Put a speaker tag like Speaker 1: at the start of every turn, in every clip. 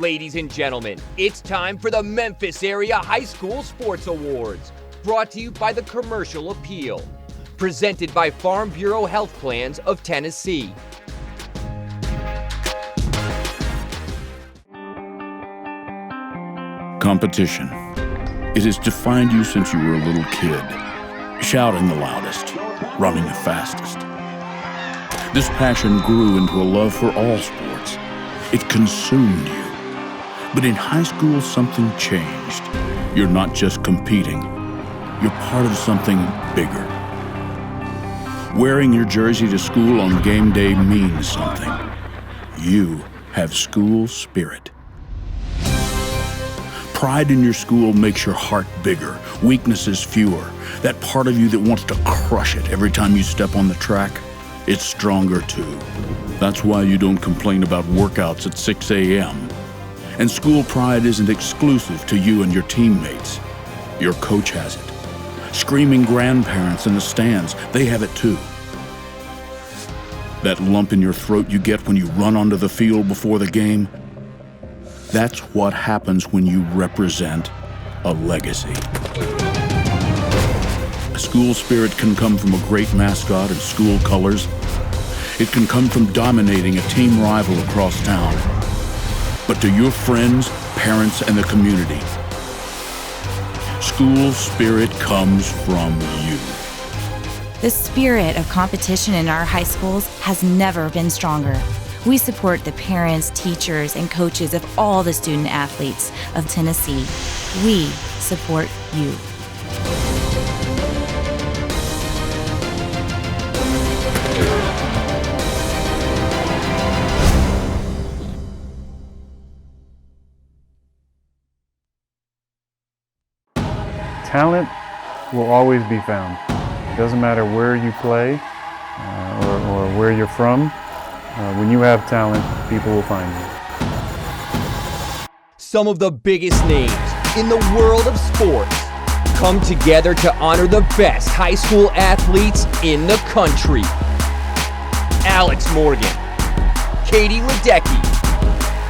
Speaker 1: Ladies and gentlemen, it's time for the Memphis Area High School Sports Awards, brought to you by the Commercial Appeal, presented by Farm Bureau Health Plans of Tennessee.
Speaker 2: Competition. It has defined you since you were a little kid, shouting the loudest, running the fastest. This passion grew into a love for all sports. It consumed you. But in high school, something changed. You're not just competing. You're part of something bigger. Wearing your jersey to school on game day means something. You have school spirit. Pride in your school makes your heart bigger, weaknesses fewer. That part of you that wants to crush it every time you step on the track, it's stronger too. That's why you don't complain about workouts at 6 a.m. And school pride isn't exclusive to you and your teammates. Your coach has it. Screaming grandparents in the stands, they have it too. That lump in your throat you get when you run onto the field before the game, that's what happens when you represent a legacy. A school spirit can come from a great mascot and school colors. It can come from dominating a team rival across town. But to your friends, parents, and the community, school spirit comes from you.
Speaker 3: The spirit of competition in our high schools has never been stronger. We support the parents, teachers, and coaches of all the student athletes of Tennessee. We support you.
Speaker 4: Talent will always be found. It doesn't matter where you play or where you're from. When you have talent, people will find you.
Speaker 1: Some of the biggest names in the world of sports come together to honor the best high school athletes in the country. Alex Morgan, Katie Ledecky,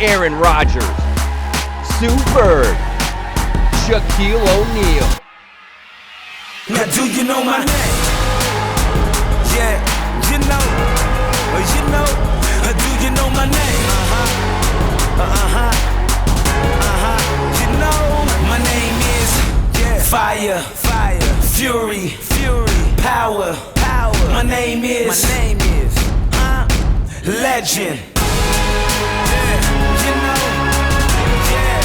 Speaker 1: Aaron Rodgers, Sue Bird, Shaquille O'Neal.
Speaker 5: Now do you know my name? Yeah, you know, do you know my name? You know, my name is Fire, Fury, Power. My name is Legend. Yeah,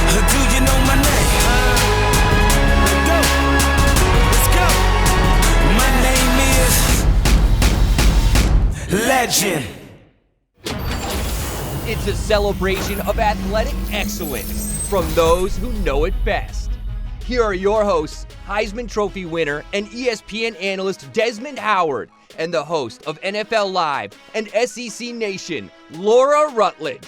Speaker 5: you know, do you know my name? Legend.
Speaker 1: It's a celebration of athletic excellence from those who know it best. Here are your hosts, Heisman Trophy winner and ESPN analyst Desmond Howard, and the host of NFL Live and SEC Nation, Laura Rutledge.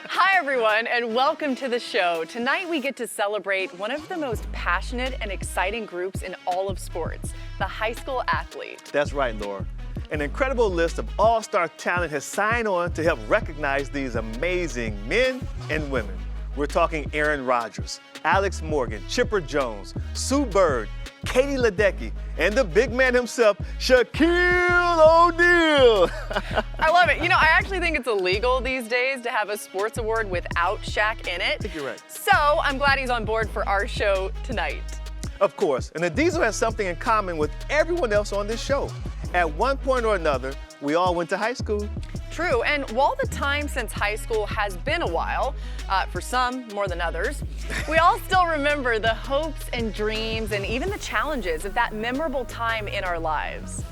Speaker 6: Hi everyone, and welcome to the show. Tonight we get to celebrate one of the most passionate and exciting groups in all of sports, the high school athlete.
Speaker 7: That's right, Laura. An incredible list of all-star talent has signed on to help recognize these amazing men and women. We're talking Aaron Rodgers, Alex Morgan, Chipper Jones, Sue Bird, Katie Ledecky, and the big man himself, Shaquille O'Neal.
Speaker 6: I love it. You know, I actually think it's illegal these days to have a sports award without Shaq in it.
Speaker 7: I think you're right.
Speaker 6: So I'm glad he's on board for our show tonight.
Speaker 7: Of course, and the Diesel has something in common with everyone else on this show. At one point or another, we all went to high school.
Speaker 6: True, and while the time since high school has been a while, for some more than others, we all still remember the hopes and dreams and even the challenges of that memorable time in our lives.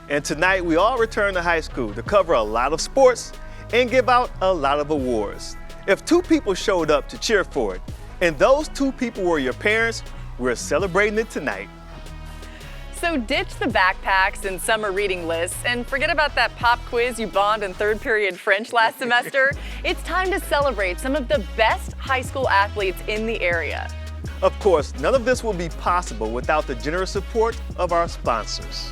Speaker 7: And tonight, we all return to high school to cover a lot of sports and give out a lot of awards. If two people showed up to cheer for it, and those two people were your parents, we're celebrating it tonight.
Speaker 6: So ditch the backpacks and summer reading lists and forget about that pop quiz you bombed in third period French last semester. It's time to celebrate some of the best high school athletes in the area.
Speaker 7: Of course, none of this will be possible without the generous support of our sponsors.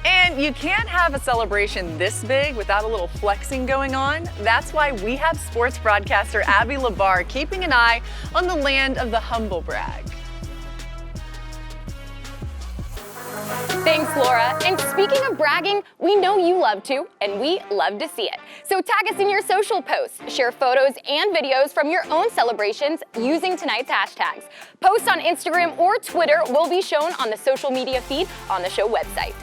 Speaker 6: And you can't have a celebration this big without a little flexing going on. That's why we have sports broadcaster Abby LeBar keeping an eye on the land of the humble brag.
Speaker 8: Thanks, Laura. And speaking of bragging, we know you love to, and we love to see it. So tag us in your social posts, share photos and videos from your own celebrations using tonight's hashtags. Posts on Instagram or Twitter will be shown on the social media feed on the show website.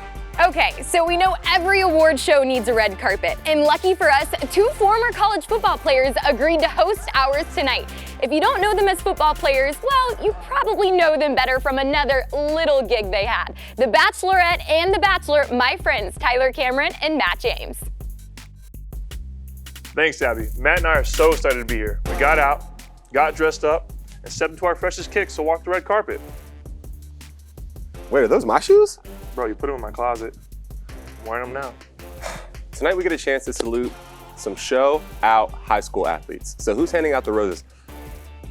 Speaker 8: Okay, so we know every award show needs a red carpet, and lucky for us, 2 former college football players agreed to host ours tonight. If you don't know them as football players, well, you probably know them better from another little gig they had. The Bachelorette and The Bachelor, my friends Tyler Cameron and Matt James.
Speaker 9: Thanks, Abby. Matt and I are so excited to be here. We got out, got dressed up, and stepped into our freshest kicks to walk the red carpet.
Speaker 10: Wait, are those my shoes?
Speaker 9: Bro, you put them in my closet. I'm wearing them now.
Speaker 10: Tonight we get a chance to salute some show-out high school athletes. So who's handing out the roses?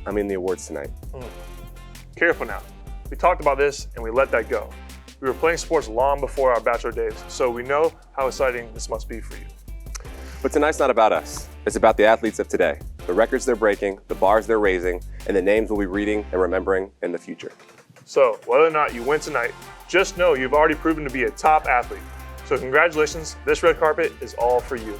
Speaker 10: The awards tonight.
Speaker 9: Careful now. We talked about this and we let that go. We were playing sports long before our bachelor days, so we know how exciting this must be for you.
Speaker 10: But tonight's not about us. It's about the athletes of today. The records they're breaking, the bars they're raising, and the names we'll be reading and remembering in the future.
Speaker 9: So whether or not you win tonight, just know you've already proven to be a top athlete. So congratulations, this red carpet is all for you.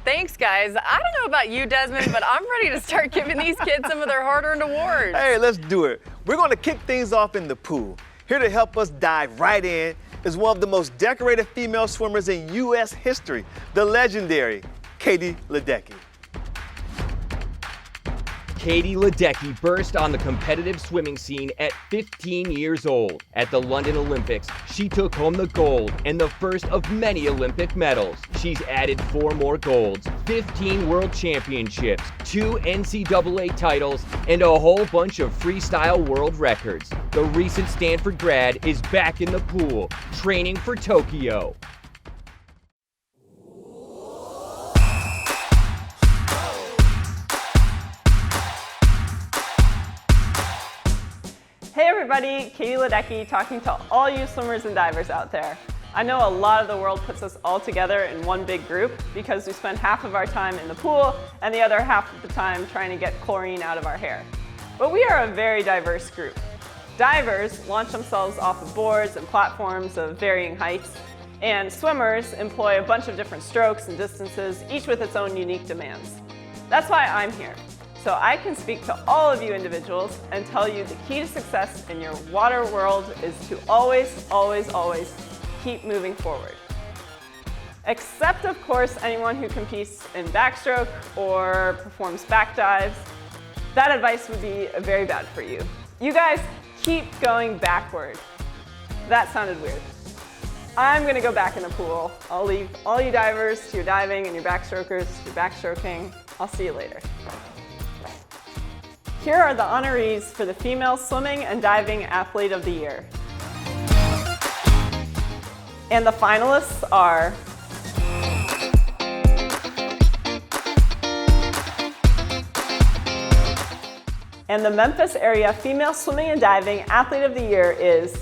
Speaker 6: Thanks, guys. I don't know about you, Desmond, but I'm ready to start giving these kids some of their hard-earned awards.
Speaker 7: Hey, let's do it. We're going to kick things off in the pool. Here to help us dive right in is one of the most decorated female swimmers in U.S. history, the legendary Katie Ledecky.
Speaker 1: Katie Ledecky burst on the competitive swimming scene at 15 years old. At the London Olympics, she took home the gold and the first of many Olympic medals. She's added 4 more golds, 15 world championships, 2 NCAA titles, and a whole bunch of freestyle world records. The recent Stanford grad is back in the pool, training for Tokyo.
Speaker 11: Hey everybody, Katie Ledecky talking to all you swimmers and divers out there. I know a lot of the world puts us all together in one big group because we spend half of our time in the pool and the other half of the time trying to get chlorine out of our hair. But we are a very diverse group. Divers launch themselves off of boards and platforms of varying heights, and swimmers employ a bunch of different strokes and distances, each with its own unique demands. That's why I'm here. So I can speak to all of you individuals and tell you the key to success in your water world is to always, always, always keep moving forward. Except, of course, anyone who competes in backstroke or performs back dives. That advice would be very bad for you. You guys keep going backward. That sounded weird. I'm gonna go back in the pool. I'll leave all you divers to your diving and your backstrokers to your backstroking. I'll see you later. Here are the honorees for the Female Swimming and Diving Athlete of the Year. And the finalists are and the Memphis area Female Swimming and Diving Athlete of the Year is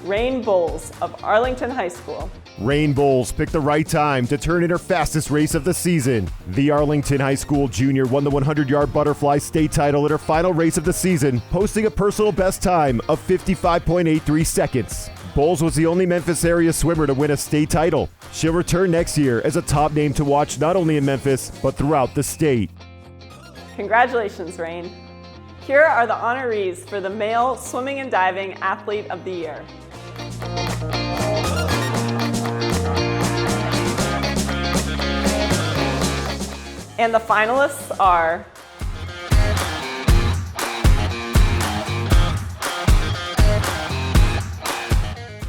Speaker 11: Rain Bowles of Arlington High School.
Speaker 12: Rain Bowles picked the right time to turn in her fastest race of the season. The Arlington High School junior won the 100-yard butterfly state title in her final race of the season, posting a personal best time of 55.83 seconds. Bowles was the only Memphis area swimmer to win a state title. She'll return next year as a top name to watch not only in Memphis, but throughout the state.
Speaker 11: Congratulations, Rain. Here are the honorees for the Male Swimming and Diving Athlete of the Year. And the finalists are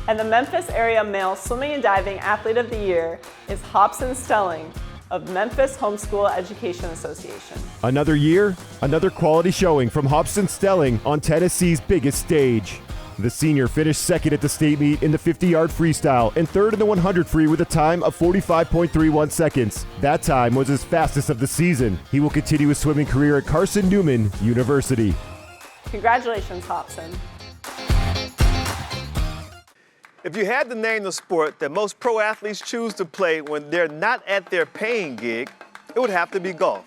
Speaker 11: and the Memphis area Male Swimming and Diving Athlete of the Year is Hobson Stelling of Memphis Homeschool Education Association.
Speaker 12: Another year, another quality showing from Hobson Stelling on Tennessee's biggest stage. The senior finished second at the state meet in the 50-yard freestyle and third in the 100 free with a time of 45.31 seconds. That time was his fastest of the season. He will continue his swimming career at Carson Newman University.
Speaker 11: Congratulations, Hobson.
Speaker 7: If you had to name the sport that most pro athletes choose to play when they're not at their paying gig, it would have to be golf.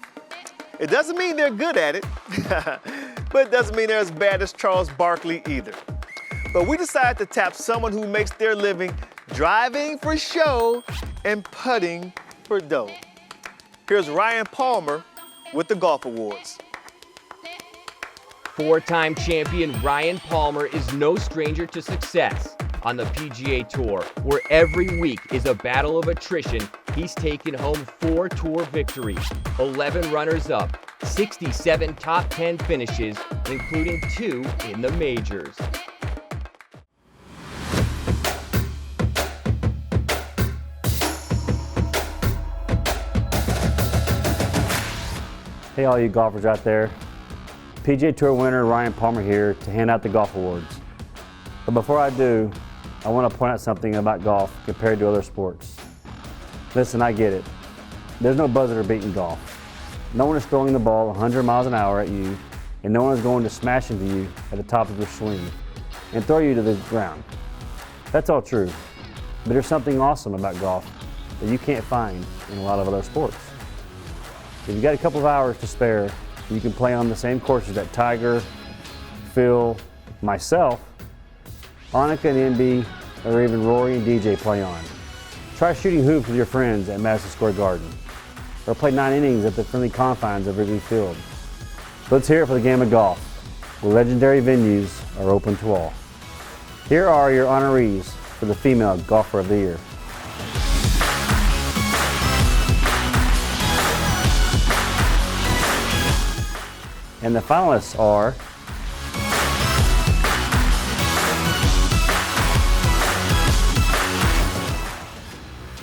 Speaker 7: It doesn't mean they're good at it, but it doesn't mean they're as bad as Charles Barkley either. But we decided to tap someone who makes their living driving for show and putting for dough. Here's Ryan Palmer with the Golf Awards.
Speaker 1: Four-time champion Ryan Palmer is no stranger to success. On the PGA Tour, where every week is a battle of attrition, he's taken home 4 tour victories, 11 runners-up, 67 top 10 finishes, including 2 in the majors.
Speaker 13: Hey all you golfers out there. PGA Tour winner Ryan Palmer here to hand out the Golf Awards. But before I do, I want to point out something about golf compared to other sports. Listen, I get it. There's no buzzer beating golf. No one is throwing the ball 100 miles an hour at you, and no one is going to smash into you at the top of your swing and throw you to the ground. That's all true. But there's something awesome about golf that you can't find in a lot of other sports. If you've got a couple of hours to spare, you can play on the same courses that Tiger, Phil, myself, Annika and MB, or even Rory and DJ play on. Try shooting hoops with your friends at Madison Square Garden, or play 9 innings at the friendly confines of Wrigley Field. Let's hear it for the game of golf, where legendary venues are open to all. Here are your honorees for the Female Golfer of the Year. And the finalists are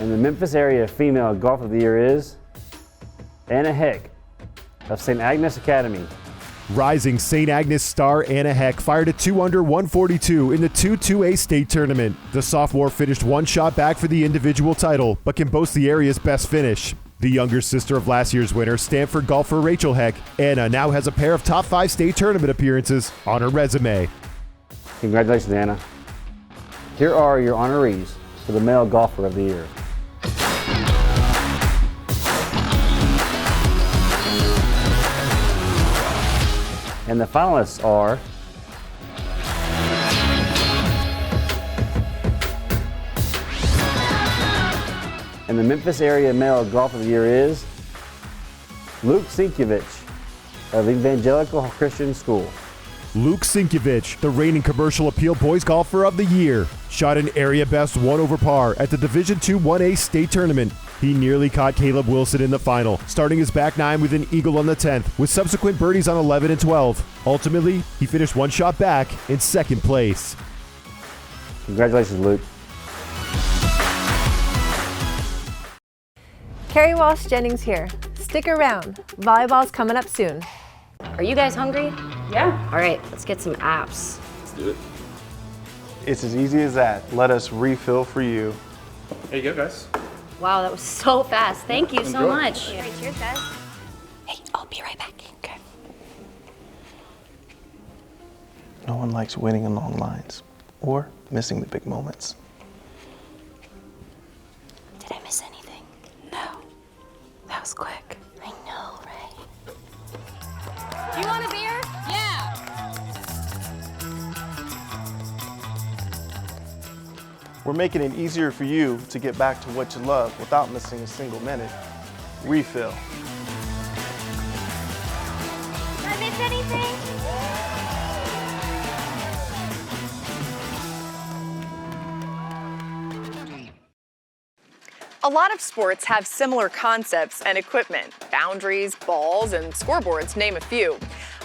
Speaker 13: and the Memphis area Female Golfer of the Year is Anna Heck of St. Agnes Academy.
Speaker 12: Rising St. Agnes star Anna Heck fired a 2 under 142 in the 2-2A state tournament. The sophomore finished 1 shot back for the individual title, but can boast the area's best finish. The younger sister of last year's winner, Stanford golfer Rachel Heck, Anna now has a pair of top 5 state tournament appearances on her resume.
Speaker 13: Congratulations, Anna. Here are your honorees for the Male Golfer of the Year. And the finalists are and the Memphis area Male Golfer of the Year is Luke Sinkiewicz of Evangelical Christian School.
Speaker 12: Luke Sinkiewicz, the reigning Commercial Appeal Boys Golfer of the Year, shot an area best 1 over par at the Division II 1A state tournament. He nearly caught Caleb Wilson in the final, starting his back 9 with an eagle on the 10th, with subsequent birdies on 11 and 12. Ultimately, he finished 1 shot back in 2nd place.
Speaker 13: Congratulations, Luke.
Speaker 14: Carrie Walsh Jennings here. Stick around. Volleyball's coming up soon.
Speaker 15: Are you guys hungry?
Speaker 11: Yeah.
Speaker 15: All right, let's get some apps.
Speaker 10: Let's do it.
Speaker 16: It's as easy as that. Let us refill for you.
Speaker 9: There you go, guys.
Speaker 15: Wow, that was so fast. Thank you so much.
Speaker 8: All right, cheers, guys.
Speaker 15: Hey, I'll be right back. Okay.
Speaker 16: No one likes waiting in long lines or missing the big moments.
Speaker 15: Did I miss anything? No. That was quick. I know, right?
Speaker 8: You want a beer? Yeah.
Speaker 16: We're making it easier for you to get back to what you love without missing a single minute. Refill.
Speaker 8: Did I miss anything? A lot of sports have similar concepts and equipment, boundaries, balls, and scoreboards, name a few.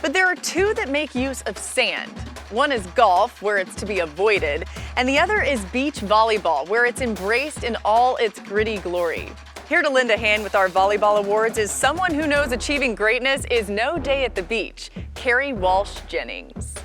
Speaker 8: But there are 2 that make use of sand. One is golf, where it's to be avoided, and the other is beach volleyball, where it's embraced in all its gritty glory. Here to lend a hand with our volleyball awards is someone who knows achieving greatness is no day at the beach, Carrie Walsh Jennings.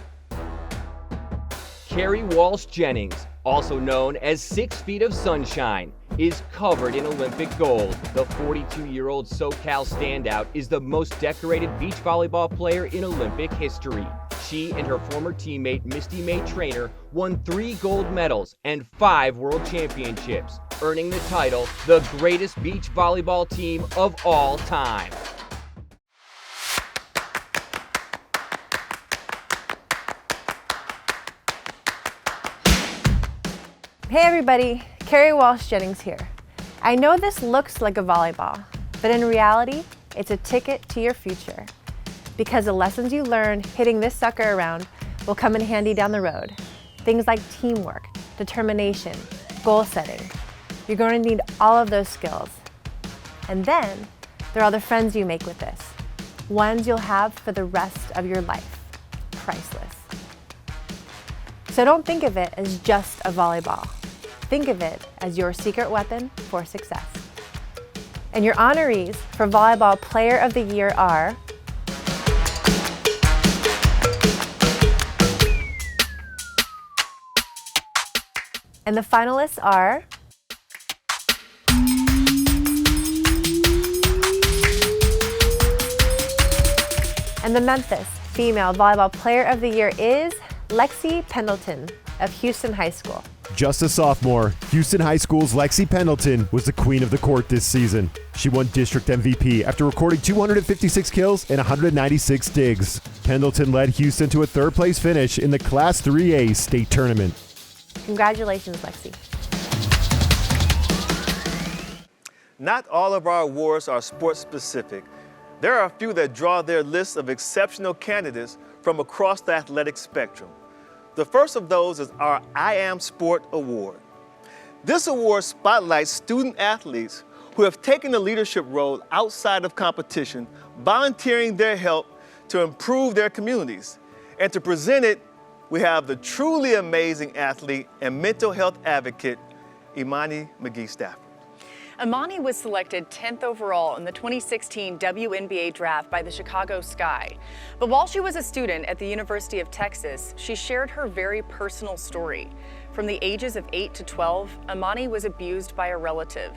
Speaker 1: Carrie Walsh Jennings, also known as 6 Feet of Sunshine, is covered in Olympic gold. The 42-year-old SoCal standout is the most decorated beach volleyball player in Olympic history. she and her former teammate Misty May Traynor won 3 gold medals and 5 world championships, earning the title the greatest beach volleyball team of all time.
Speaker 14: Hey everybody, Carrie Walsh-Jennings here. I know this looks like a volleyball, but in reality, it's a ticket to your future. Because the lessons you learn hitting this sucker around will come in handy down the road. Things like teamwork, determination, goal setting. You're going to need all of those skills. And then, there are the friends you make with this. Ones you'll have for the rest of your life. Priceless. So don't think of it as just a volleyball. Think of it as your secret weapon for success. And your honorees for Volleyball Player of the Year are and the finalists are and the Memphis Female Volleyball Player of the Year is Lexi Pendleton of Houston High School.
Speaker 12: Just a sophomore, Houston High School's Lexi Pendleton was the queen of the court this season. She won district MVP after recording 256 kills and 196 digs. Pendleton led Houston to a third-place finish in the Class 3A state tournament.
Speaker 14: Congratulations, Lexi.
Speaker 7: Not all of our awards are sports-specific. There are a few that draw their lists of exceptional candidates from across the athletic spectrum. The first of those is our I Am Sport Award. This award spotlights student athletes who have taken a leadership role outside of competition, volunteering their help to improve their communities. And to present it, we have the truly amazing athlete and mental health advocate, Imani McGee-Stafford.
Speaker 6: Imani was selected 10th overall in the 2016 WNBA draft by the Chicago Sky. But while she was a student at the University of Texas, she shared her very personal story. From the ages of 8 to 12, Imani was abused by a relative.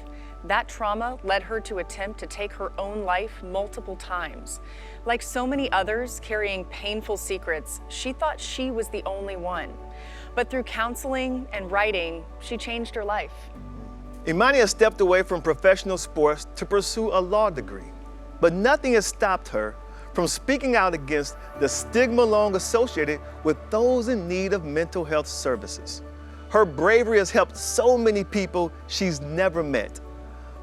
Speaker 6: That trauma led her to attempt to take her own life multiple times. Like so many others carrying painful secrets, she thought she was the only one. But through counseling and writing, she changed her life.
Speaker 7: Imani has stepped away from professional sports to pursue a law degree, but nothing has stopped her from speaking out against the stigma long associated with those in need of mental health services. Her bravery has helped so many people she's never met.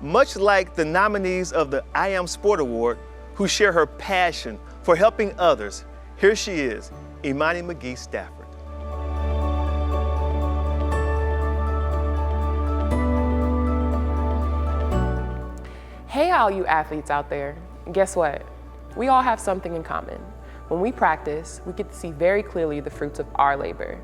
Speaker 7: Much like the nominees of the I Am Sport Award, who share her passion for helping others, here she is, Imani McGee-Stafford.
Speaker 17: Hey all you athletes out there, guess what? We all have something in common. When we practice, we get to see very clearly the fruits of our labor.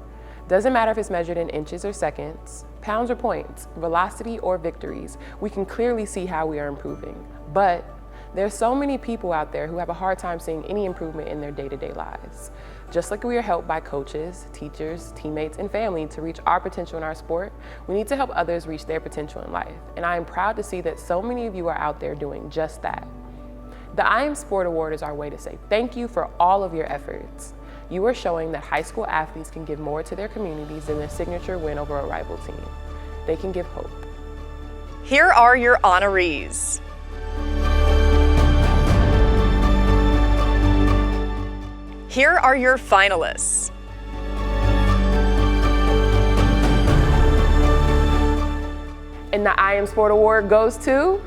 Speaker 17: Doesn't matter if it's measured in inches or seconds, pounds or points, velocity or victories, we can clearly see how we are improving. But there's so many people out there who have a hard time seeing any improvement in their day-to-day lives. Just like we are helped by coaches, teachers, teammates, and family to reach our potential in our sport, we need to help others reach their potential in life. And I am proud to see that so many of you are out there doing just that. The I Am Sport Award is our way to say thank you for all of your efforts. You are showing that high school athletes can give more to their communities than their signature win over a rival team. They can give hope.
Speaker 6: Here are your honorees. Here are your finalists.
Speaker 17: And the I Am Sport Award goes to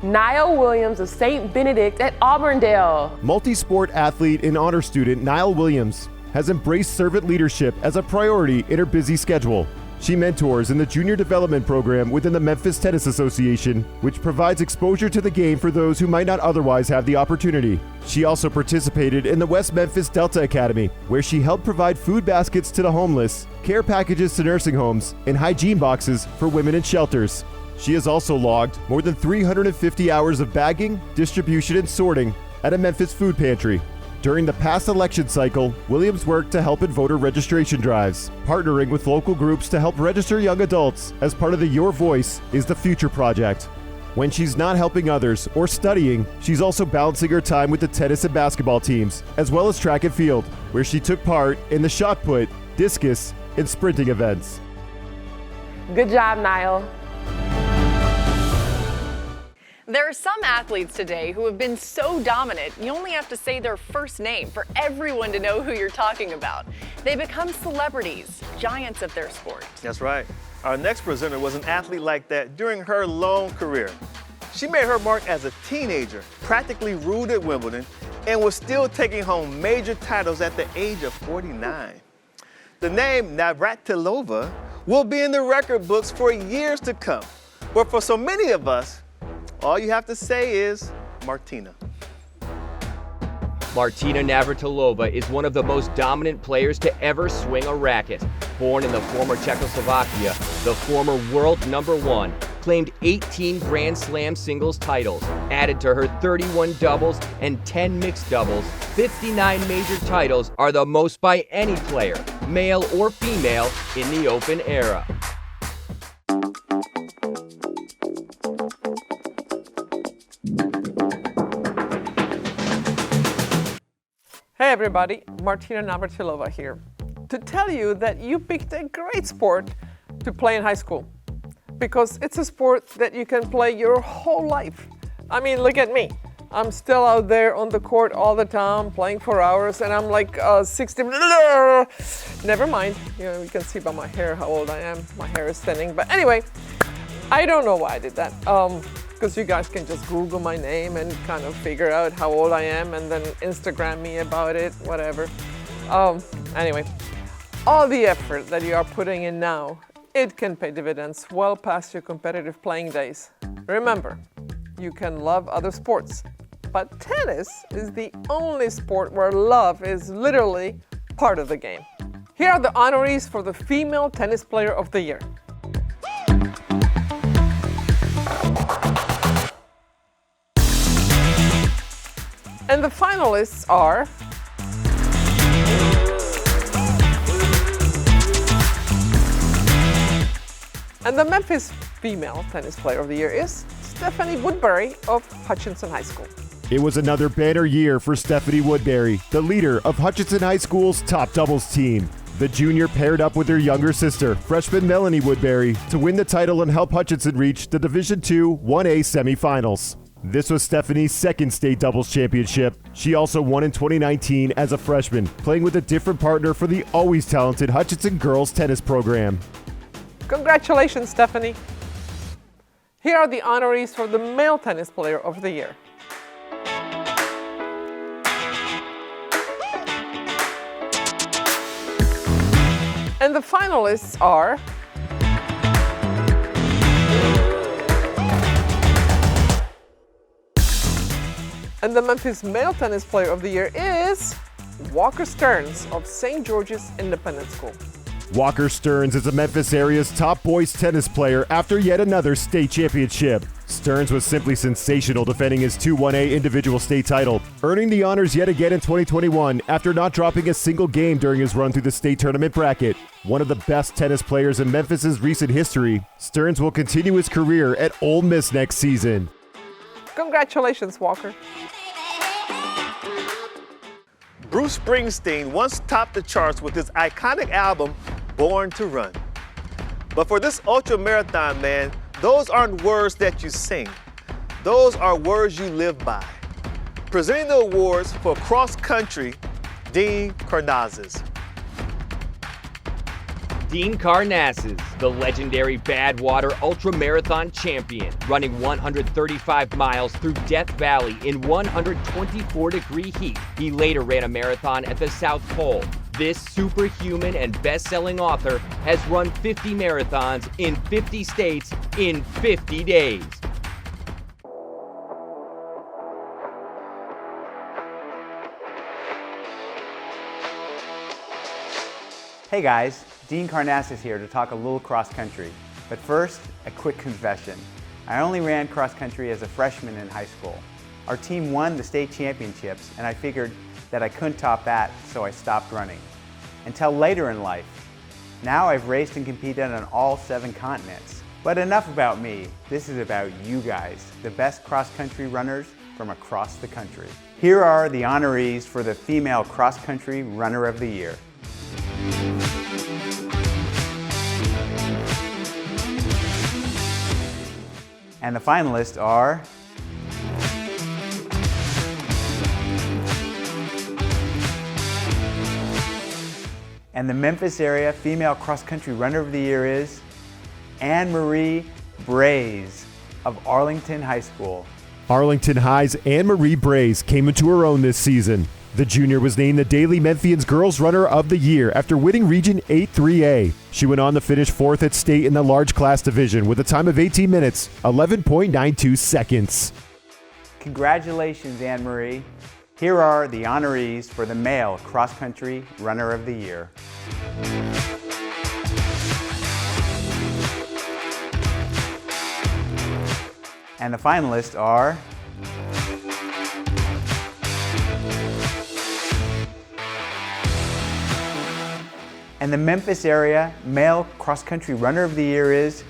Speaker 17: Niall Williams of St. Benedict at Auburndale.
Speaker 12: Multi-sport athlete and honor student Niall Williams has embraced servant leadership as a priority in her busy schedule. She mentors in the Junior Development Program within the Memphis Tennis Association, which provides exposure to the game for those who might not otherwise have the opportunity. She also participated in the West Memphis Delta Academy, where she helped provide food baskets to the homeless, care packages to nursing homes, and hygiene boxes for women in shelters. She has also logged more than 350 hours of bagging, distribution, and sorting at a Memphis food pantry. During the past election cycle, Williams worked to help in voter registration drives, partnering with local groups to help register young adults as part of the Your Voice is the Future project. When she's not helping others or studying, she's also balancing her time with the tennis and basketball teams, as well as track and field. where she took part in the shot put, discus, and sprinting events.
Speaker 17: Good job, Niall.
Speaker 6: There are some athletes today who have been so dominant, you only have to say their first name for everyone to know who you're talking about. They become celebrities, giants of their sport.
Speaker 7: That's right. Our next presenter was an athlete like that during her long career. She made her mark as a teenager, practically ruled at Wimbledon, and was still taking home major titles at the age of 49. The name Navratilova will be in the record books for years to come. But for so many of us, all you have to say is Martina.
Speaker 1: Martina Navratilova is one of the most dominant players to ever swing a racket. Born in the former Czechoslovakia, the former world #1, claimed 18 Grand Slam singles titles, added to her 31 doubles and 10 mixed doubles. 59 major titles are the most by any player, male or female, in the Open era.
Speaker 18: Hey everybody, Martina Navratilova here. To tell you that you picked a great sport to play in high school. Because it's a sport that you can play your whole life. I mean, look at me. I'm still out there on the court all the time, playing for hours, and I'm like 60. Never mind, you can see by my hair how old I am. My hair is thinning. But anyway, I don't know why I did that. Because you guys can just Google my name and kind of figure out how old I am and then Instagram me about it, whatever. Anyway, all the effort that you are putting in now, it can pay dividends well past your competitive playing days. Remember, you can love other sports, but tennis is the only sport where love is literally part of the game. Here are the honorees for the Female Tennis Player of the Year. And the finalists are and the Memphis Female Tennis Player of the Year is Stephanie Woodbury of Hutchinson High School.
Speaker 12: It was another banner year for Stephanie Woodbury, the leader of Hutchinson High School's top doubles team. The junior paired up with her younger sister, freshman Melanie Woodbury, to win the title and help Hutchinson reach the Division II 1A semifinals. This was Stephanie's second state doubles championship. She also won in 2019 as a freshman, playing with a different partner for the always talented Hutchinson girls tennis program.
Speaker 18: Congratulations, Stephanie. Here are the honorees for the Male Tennis Player of the Year. And the finalists are and the Memphis Male Tennis Player of the Year is Walker Stearns of St. George's Independent School.
Speaker 12: Walker Stearns is the Memphis area's top boys tennis player after yet another state championship. Stearns was simply sensational, defending his 2-1A individual state title, earning the honors yet again in 2021 after not dropping a single game during his run through the state tournament bracket. One of the best tennis players in Memphis's recent history, Stearns will continue his career at Ole Miss next season.
Speaker 18: Congratulations, Walker.
Speaker 7: Bruce Springsteen once topped the charts with his iconic album, Born to Run. But for this ultra-marathon man, those aren't words that you sing. Those are words you live by. Presenting the awards for cross country, Dean Karnazes.
Speaker 1: Dean Karnazes, the legendary Badwater ultramarathon champion, running 135 miles through Death Valley in 124-degree heat. He later ran a marathon at the South Pole. This superhuman and best-selling author has run 50 marathons in 50 states in 50 days.
Speaker 19: Hey guys, Dean Karnazes here to talk a little cross country. But first, a quick confession. I only ran cross country as a freshman in high school. Our team won the state championships and I figured that I couldn't top that, so I stopped running. Until later in life. Now I've raced and competed on all 7 continents. But enough about me. This is about you guys, the best cross country runners from across the country. Here are the honorees for the Female Cross Country Runner of the Year. And the finalists are and the Memphis area Female Cross Country Runner of the Year is Anne-Marie Braze of Arlington High School.
Speaker 12: Arlington High's Anne-Marie Braze came into her own this season. The junior was named the Daily Memphians Girls Runner of the Year after winning Region 8-3A. She went on to finish 4th at state in the large class division with a time of 18 minutes, 11.92 seconds.
Speaker 19: Congratulations, Anne-Marie. Here are the honorees for the Male Cross Country Runner of the Year. And the finalists are and the Memphis area Male Cross Country Runner of the Year is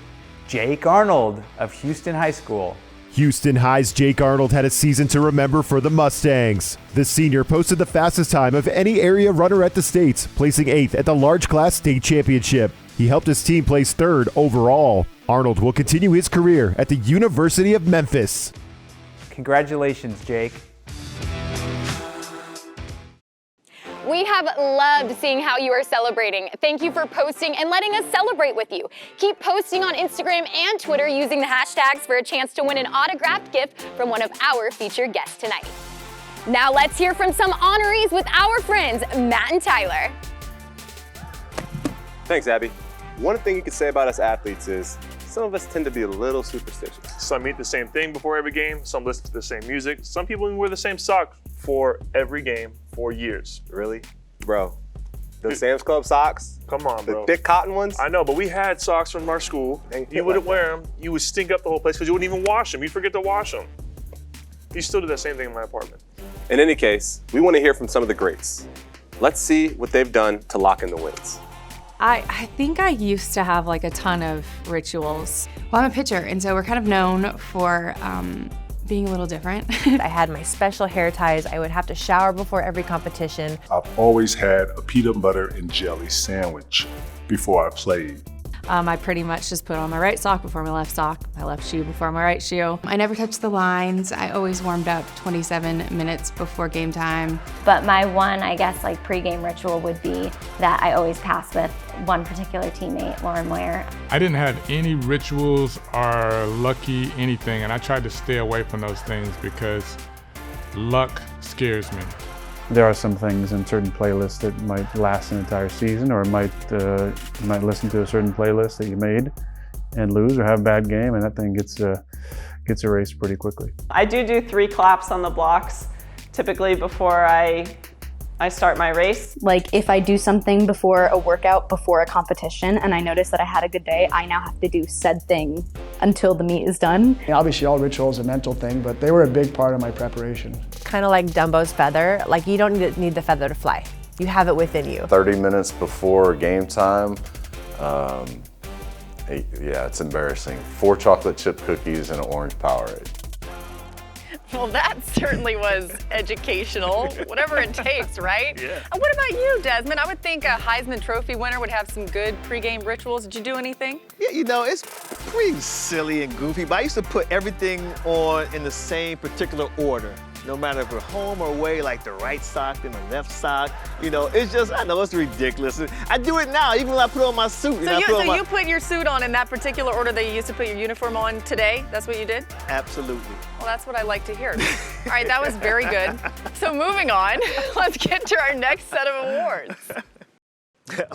Speaker 19: Jake Arnold of Houston High School.
Speaker 12: Houston High's Jake Arnold had a season to remember for the Mustangs. The senior posted the fastest time of any area runner at the States, placing 8th at the large class state championship. He helped his team place 3rd overall. Arnold will continue his career at the University of Memphis.
Speaker 19: Congratulations, Jake.
Speaker 8: We have loved seeing how you are celebrating. Thank you for posting and letting us celebrate with you. Keep posting on Instagram and Twitter using the hashtags for a chance to win an autographed gift from one of our featured guests tonight. Now let's hear from some honorees with our friends, Matt and Tyler.
Speaker 10: Thanks, Abby. One thing you could say about us athletes is some of us tend to be a little superstitious.
Speaker 9: Some eat the same thing before every game, some listen to the same music, some people even wear the same socks for every game for years.
Speaker 10: Really? Bro, those Sam's Club socks?
Speaker 9: Come on, bro.
Speaker 10: The thick cotton ones?
Speaker 9: I know, but we had socks from our school. You wouldn't wear them. You would stink up the whole place because you wouldn't even wash them. You'd forget to wash them. You still do that same thing in my apartment.
Speaker 10: In any case, we want to hear from some of the greats. Let's see what they've done to lock in the wins.
Speaker 20: I think I used to have like a ton of rituals. Well, I'm a pitcher, and so we're kind of known for being a little different.
Speaker 14: I had my special hair ties. I would have to shower before every competition.
Speaker 21: I've always had a peanut butter and jelly sandwich before I played.
Speaker 20: I pretty much just put on my right sock before my left sock, my left shoe before my right shoe. I never touched the lines. I always warmed up 27 minutes before game time.
Speaker 22: But my one, I guess, like pregame ritual would be that I always pass with one particular teammate, Lauren Meyer.
Speaker 23: I didn't have any rituals or lucky anything, and I tried to stay away from those things because luck scares me.
Speaker 4: There are some things in certain playlists that might last an entire season, or you might listen to a certain playlist that you made and lose or have a bad game, and that thing gets erased pretty quickly.
Speaker 11: I do 3 claps on the blocks, typically before I start my race.
Speaker 24: Like if I do something before a workout, before a competition, and I notice that I had a good day, I now have to do said thing until the meet is done.
Speaker 25: Obviously all rituals are a mental thing, but they were a big part of my preparation.
Speaker 14: Kind of like Dumbo's feather. Like you don't need the feather to fly. You have it within you.
Speaker 26: 30 minutes before game time, yeah, it's embarrassing. 4 chocolate chip cookies and an orange Powerade.
Speaker 6: Well, that certainly was educational. Whatever it takes, right?
Speaker 7: Yeah.
Speaker 6: What about you, Desmond? I would think a Heisman Trophy winner would have some good pregame rituals. Did you do anything?
Speaker 7: Yeah, you know, it's pretty silly and goofy, but I used to put everything on in the same particular order. No matter if we're home or away, like the right sock and the left sock. You know, it's just, I know it's ridiculous. I do it now, even when I put on my suit.
Speaker 6: So you put your suit on in that particular order that you used to put your uniform on today? That's what you did?
Speaker 7: Absolutely.
Speaker 6: Well, that's what I like to hear. All right, that was very good. So moving on, let's get to our next set of awards.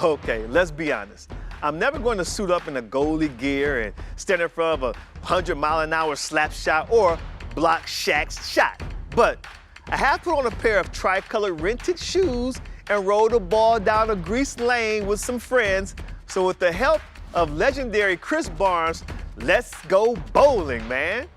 Speaker 7: Okay, let's be honest. I'm never going to suit up in a goalie gear and stand in front of a 100-mile-an-hour slap shot or block Shaq's shot. But I have put on a pair of tri-colored rented shoes and rolled the ball down a greased lane with some friends. So with the help of legendary Chris Barnes, let's go bowling, man.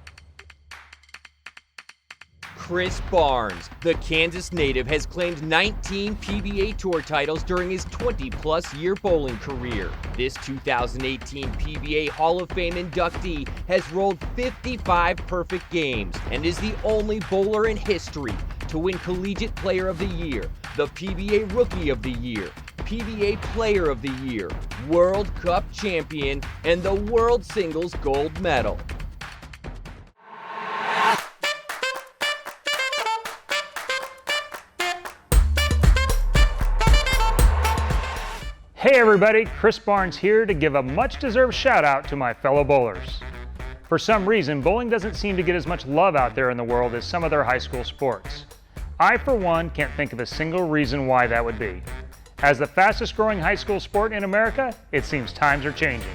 Speaker 1: Chris Barnes, the Kansas native, has claimed 19 PBA Tour titles during his 20-plus year bowling career. This 2018 PBA Hall of Fame inductee has rolled 55 perfect games and is the only bowler in history to win Collegiate Player of the Year, the PBA Rookie of the Year, PBA Player of the Year, World Cup Champion, and the World Singles Gold Medal.
Speaker 2: Hey everybody, Chris Barnes here to give a much-deserved shout out to my fellow bowlers. For some reason, bowling doesn't seem to get as much love out there in the world as some other high school sports. I, for one, can't think of a single reason why that would be. As the fastest growing high school sport in America, it seems times are changing.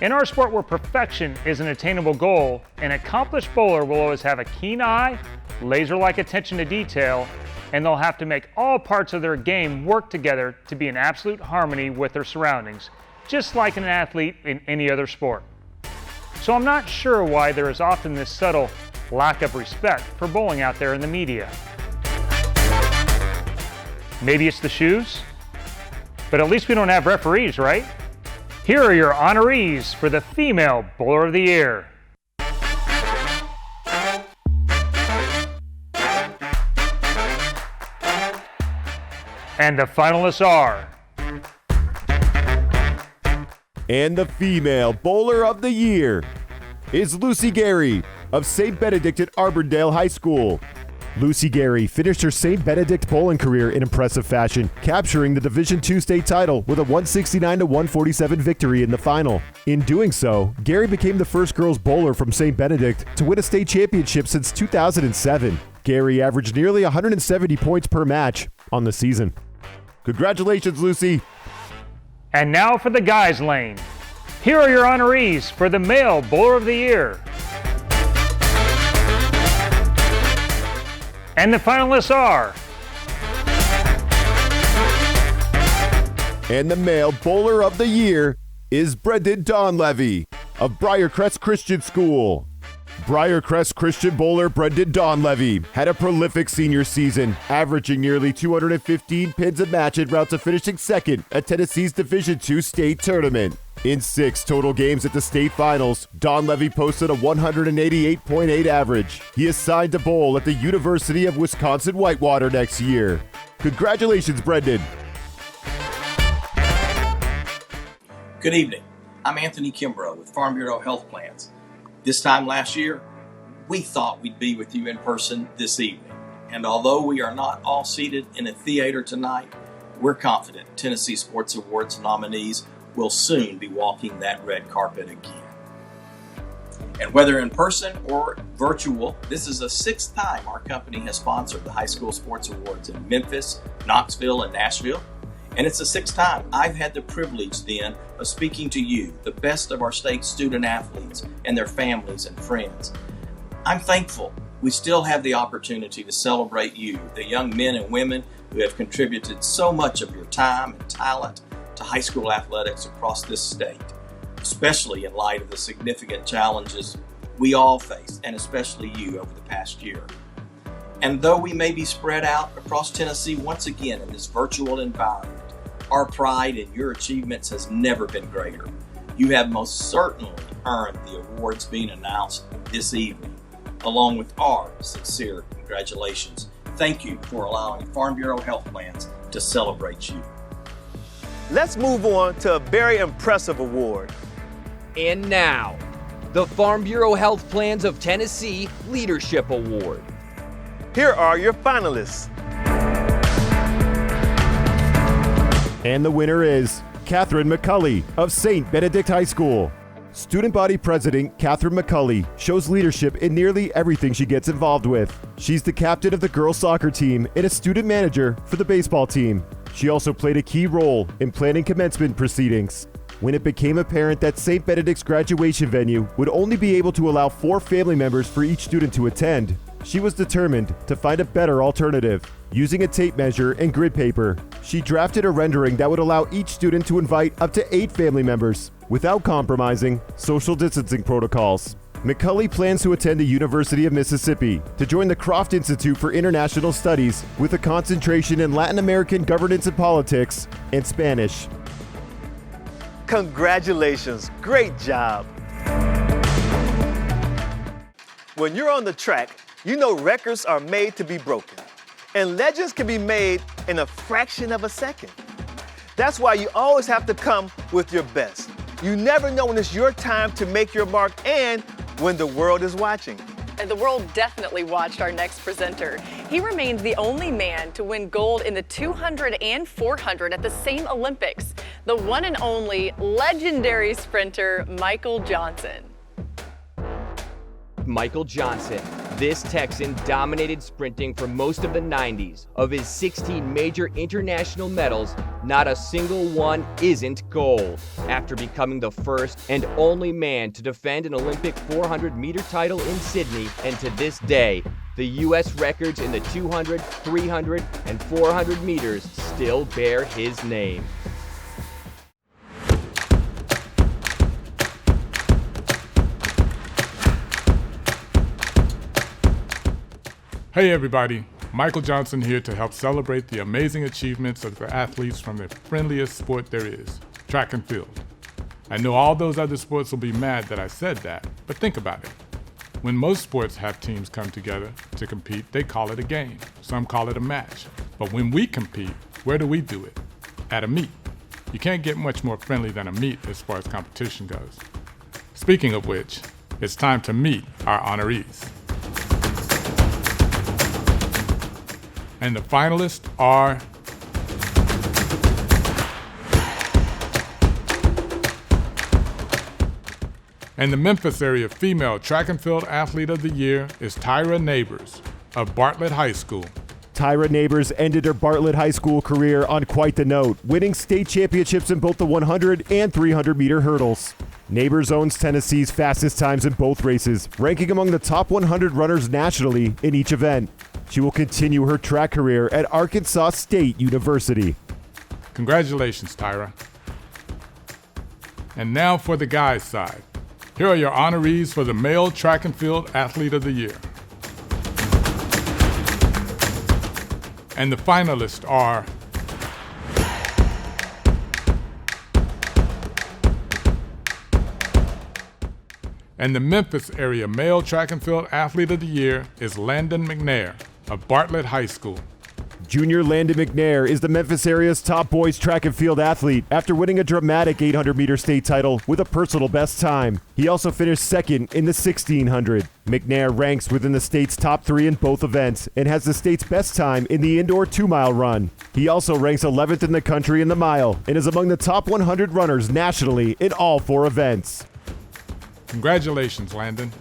Speaker 2: In our sport where perfection is an attainable goal, an accomplished bowler will always have a keen eye, laser-like attention to detail, and they'll have to make all parts of their game work together to be in absolute harmony with their surroundings, just like an athlete in any other sport. So I'm not sure why there is often this subtle lack of respect for bowling out there in the media. Maybe it's the shoes? But at least we don't have referees, right? Here are your honorees for the Female Bowler of the Year. And the finalists are...
Speaker 12: And the Female Bowler of the Year is Lucy Gary of St. Benedict at Arbordale High School. Lucy Gary finished her St. Benedict bowling career in impressive fashion, capturing the Division II state title with a 169-147 victory in the final. In doing so, Gary became the first girls bowler from St. Benedict to win a state championship since 2007. Gary averaged nearly 170 points per match on the season. Congratulations, Lucy.
Speaker 2: And now for the guys' lane. Here are your honorees for the Male Bowler of the Year. And the finalists are...
Speaker 12: And the Male Bowler of the Year is Brendan Donlevy of Briarcrest Christian School. Briarcrest Christian bowler Brendan Donlevy had a prolific senior season, averaging nearly 215 pins a match en route to finishing second at Tennessee's Division II state tournament. In 6 total games at the state finals, Donlevy posted a 188.8 average. He is signed to bowl at the University of Wisconsin-Whitewater next year. Congratulations, Brendan.
Speaker 3: Good evening. I'm Anthony Kimbrough with Farm Bureau Health Plans. This time last year, we thought we'd be with you in person this evening. And although we are not all seated in a theater tonight, we're confident Tennessee Sports Awards nominees will soon be walking that red carpet again. And whether in person or virtual, this is the 6th time our company has sponsored the High School Sports Awards in Memphis, Knoxville, and Nashville. And it's the 6th time I've had the privilege then of speaking to you, the best of our state student athletes and their families and friends. I'm thankful we still have the opportunity to celebrate you, the young men and women who have contributed so much of your time and talent to high school athletics across this state, especially in light of the significant challenges we all face, and especially you over the past year. And though we may be spread out across Tennessee once again in this virtual environment, our pride in your achievements has never been greater. You have most certainly earned the awards being announced this evening, along with our sincere congratulations. Thank you for allowing Farm Bureau Health Plans to celebrate you.
Speaker 7: Let's move on to a very impressive award.
Speaker 1: And now, the Farm Bureau Health Plans of Tennessee Leadership Award.
Speaker 7: Here are your finalists.
Speaker 12: And the winner is Catherine McCulley of St. Benedict High School. Student Body President Catherine McCulley shows leadership in nearly everything she gets involved with. She's the captain of the girls' soccer team and a student manager for the baseball team. She also played a key role in planning commencement proceedings. When it became apparent that St. Benedict's graduation venue would only be able to allow 4 family members for each student to attend, she was determined to find a better alternative. Using a tape measure and grid paper, she drafted a rendering that would allow each student to invite up to 8 family members without compromising social distancing protocols. McCulley plans to attend the University of Mississippi to join the Croft Institute for International Studies with a concentration in Latin American governance and politics and Spanish.
Speaker 7: Congratulations, great job. When you're on the track, you know records are made to be broken. And legends can be made in a fraction of a second. That's why you always have to come with your best. You never know when it's your time to make your mark and when the world is watching.
Speaker 6: And the world definitely watched our next presenter. He remains the only man to win gold in the 200 and 400 at the same Olympics. The one and only legendary sprinter, Michael Johnson.
Speaker 1: Michael Johnson. This Texan dominated sprinting for most of the 90s. Of his 16 major international medals, not a single one isn't gold. After becoming the first and only man to defend an Olympic 400-meter title in Sydney, and to this day, the U.S. records in the 200, 300, and 400 meters still bear his name.
Speaker 23: Hey everybody, Michael Johnson here to help celebrate the amazing achievements of the athletes from the friendliest sport there is, track and field. I know all those other sports will be mad that I said that, but think about it. When most sports have teams come together to compete, they call it a game. Some call it a match. But when we compete, where do we do it? At a meet. You can't get much more friendly than a meet as far as competition goes. Speaking of which, it's time to meet our honorees. And the finalists are and the Memphis area female track and field athlete of the year is Tyra Neighbors of Bartlett High School.
Speaker 12: Tyra Neighbors ended her Bartlett High School career on quite the note, winning state championships in both the 100 and 300 meter hurdles. Neighbors owns Tennessee's fastest times in both races, ranking among the top 100 runners nationally in each event. She will continue her track career at Arkansas State University.
Speaker 23: Congratulations, Tyra. And now for the guys' side. Here are your honorees for the male track and field athlete of the year. And the finalists are and the Memphis area male track and field athlete of the year is Landon McNair of Bartlett High School.
Speaker 12: Junior Landon McNair is the Memphis area's top boys track and field athlete after winning a dramatic 800-meter state title with a personal best time. He also finished second in the 1600. McNair ranks within the state's top 3 in both events and has the state's best time in the indoor 2-mile run. He also ranks 11th in the country in the mile and is among the top 100 runners nationally in all 4 events.
Speaker 23: Congratulations, Landon.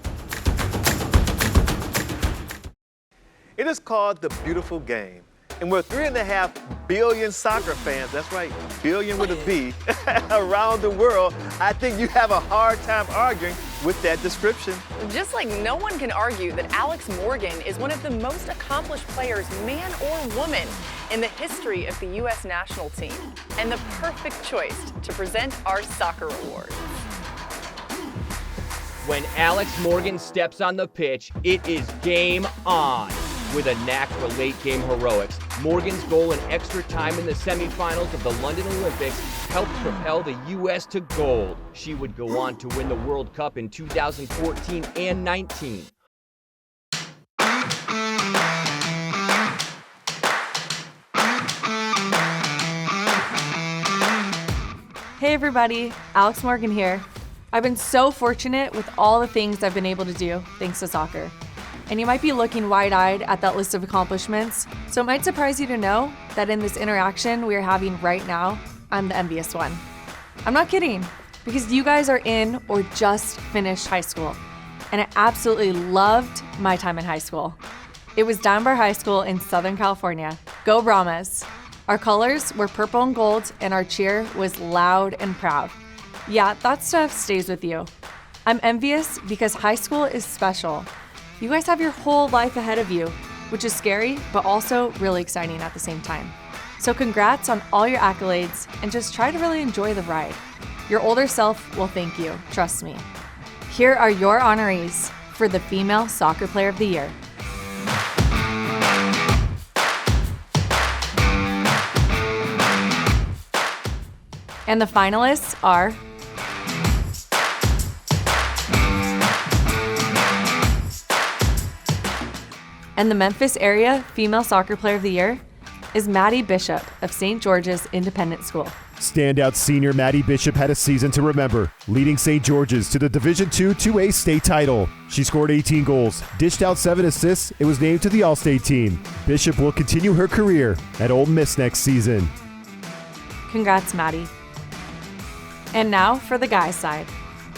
Speaker 7: It is called the beautiful game. And we're 3.5 billion soccer fans, that's right, billion with a B, around the world. I think you have a hard time arguing with that description.
Speaker 6: Just like no one can argue that Alex Morgan is one of the most accomplished players, man or woman, in the history of the U.S. national team, and the perfect choice to present our soccer award.
Speaker 1: When Alex Morgan steps on the pitch, it is game on. With a knack for late-game heroics, Morgan's goal in extra time in the semifinals of the London Olympics helped propel the U.S. to gold. She would go on to win the World Cup in 2014 and 19.
Speaker 5: Hey everybody, Alex Morgan here. I've been so fortunate with all the things I've been able to do thanks to soccer. And you might be looking wide-eyed at that list of accomplishments, so it might surprise you to know that in this interaction we are having right now, I'm the envious one. I'm not kidding, because you guys are in or just finished high school, and I absolutely loved my time in high school. It was Dunbar High School in Southern California. Go Brahmas! Our colors were purple and gold, and our cheer was loud and proud. Yeah, that stuff stays with you. I'm envious because high school is special. You guys have your whole life ahead of you, which is scary, but also really exciting at the same time. So congrats on all your accolades, and just try to really enjoy the ride. Your older self will thank you, trust me. Here are your honorees for the Female Soccer Player of the Year. And the finalists are And the Memphis area Female Soccer Player of the Year is Maddie Bishop of St. George's Independent School.
Speaker 12: Standout senior Maddie Bishop had a season to remember, leading St. George's to the Division II 2A state title. She scored 18 goals, dished out 7 assists, and was named to the All-State team. Bishop will continue her career at Ole Miss next season.
Speaker 5: Congrats, Maddie. And now for the guys' side.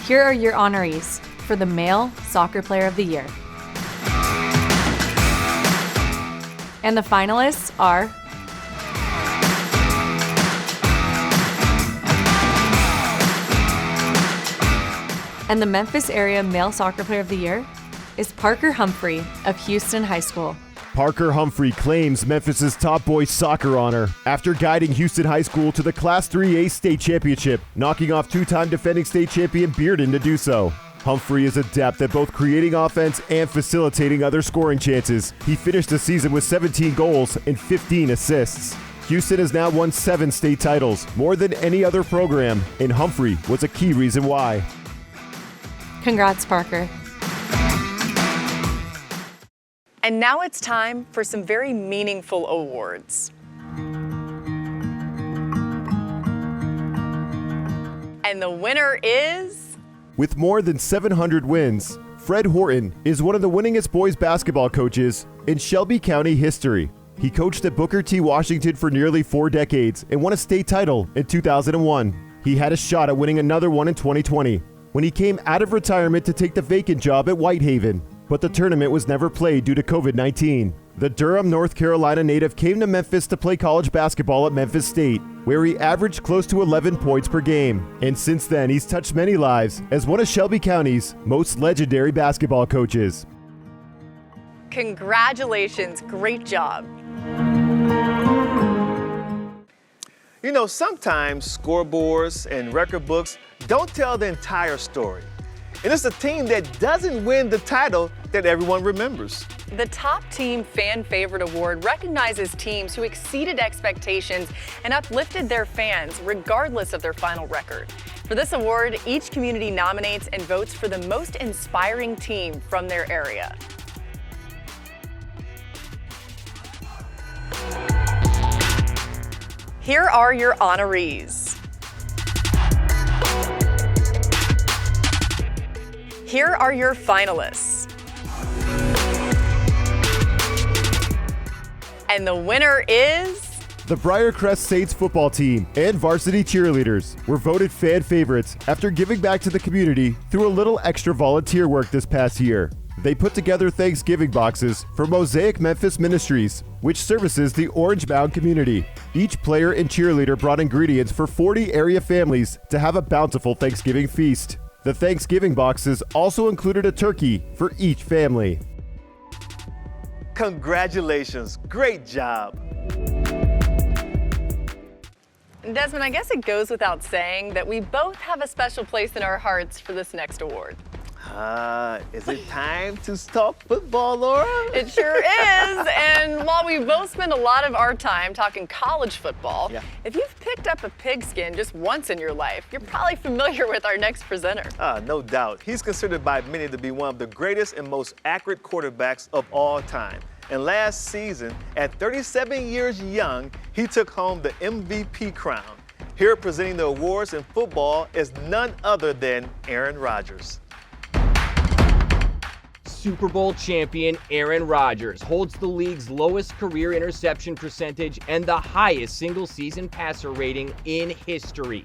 Speaker 5: Here are your honorees for the Male Soccer Player of the Year. And the finalists are and the Memphis area Male Soccer Player of the Year is Parker Humphrey of Houston High School.
Speaker 12: Parker Humphrey claims Memphis's top boys soccer honor after guiding Houston High School to the Class 3A state championship, knocking off two-time defending state champion Bearden to do so. Humphrey is adept at both creating offense and facilitating other scoring chances. He finished the season with 17 goals and 15 assists. Houston has now won 7 state titles, more than any other program, and Humphrey was a key reason why.
Speaker 5: Congrats, Parker.
Speaker 6: And now it's time for some very meaningful awards. And the winner is...
Speaker 12: With more than 700 wins, Fred Horton is one of the winningest boys basketball coaches in Shelby County history. He coached at Booker T. Washington for nearly 4 decades and won a state title in 2001. He had a shot at winning another one in 2020 when he came out of retirement to take the vacant job at Whitehaven. But the tournament was never played due to COVID-19. The Durham, North Carolina native came to Memphis to play college basketball at Memphis State, where he averaged close to 11 points per game. And since then, he's touched many lives as one of Shelby County's most legendary basketball coaches.
Speaker 6: Congratulations, great job.
Speaker 7: You know, sometimes scoreboards and record books don't tell the entire story. And it's a team that doesn't win the title that everyone remembers.
Speaker 6: The Top Team Fan Favorite Award recognizes teams who exceeded expectations and uplifted their fans regardless of their final record. For this award, each community nominates and votes for the most inspiring team from their area. Here are your honorees. Here are your finalists. And the winner is...
Speaker 12: The Briarcrest Saints football team and varsity cheerleaders were voted fan favorites after giving back to the community through a little extra volunteer work this past year. They put together Thanksgiving boxes for Mosaic Memphis Ministries, which services the Orange Mound community. Each player and cheerleader brought ingredients for 40 area families to have a bountiful Thanksgiving feast. The Thanksgiving boxes also included a turkey for each family.
Speaker 7: Congratulations, great job.
Speaker 6: Desmond, I guess it goes without saying that we both have a special place in our hearts for this next award.
Speaker 7: Is it time to talk football, Laura?
Speaker 6: It sure is. And while we both spend a lot of our time talking college football, if you've picked up a pigskin just once in your life, you're probably familiar with our next presenter.
Speaker 7: No doubt. He's considered by many to be one of the greatest and most accurate quarterbacks of all time. And last season, at 37 years young, he took home the MVP crown. Here presenting the awards in football is none other than Aaron Rodgers.
Speaker 1: Super Bowl champion Aaron Rodgers holds the league's lowest career interception percentage and the highest single-season passer rating in history.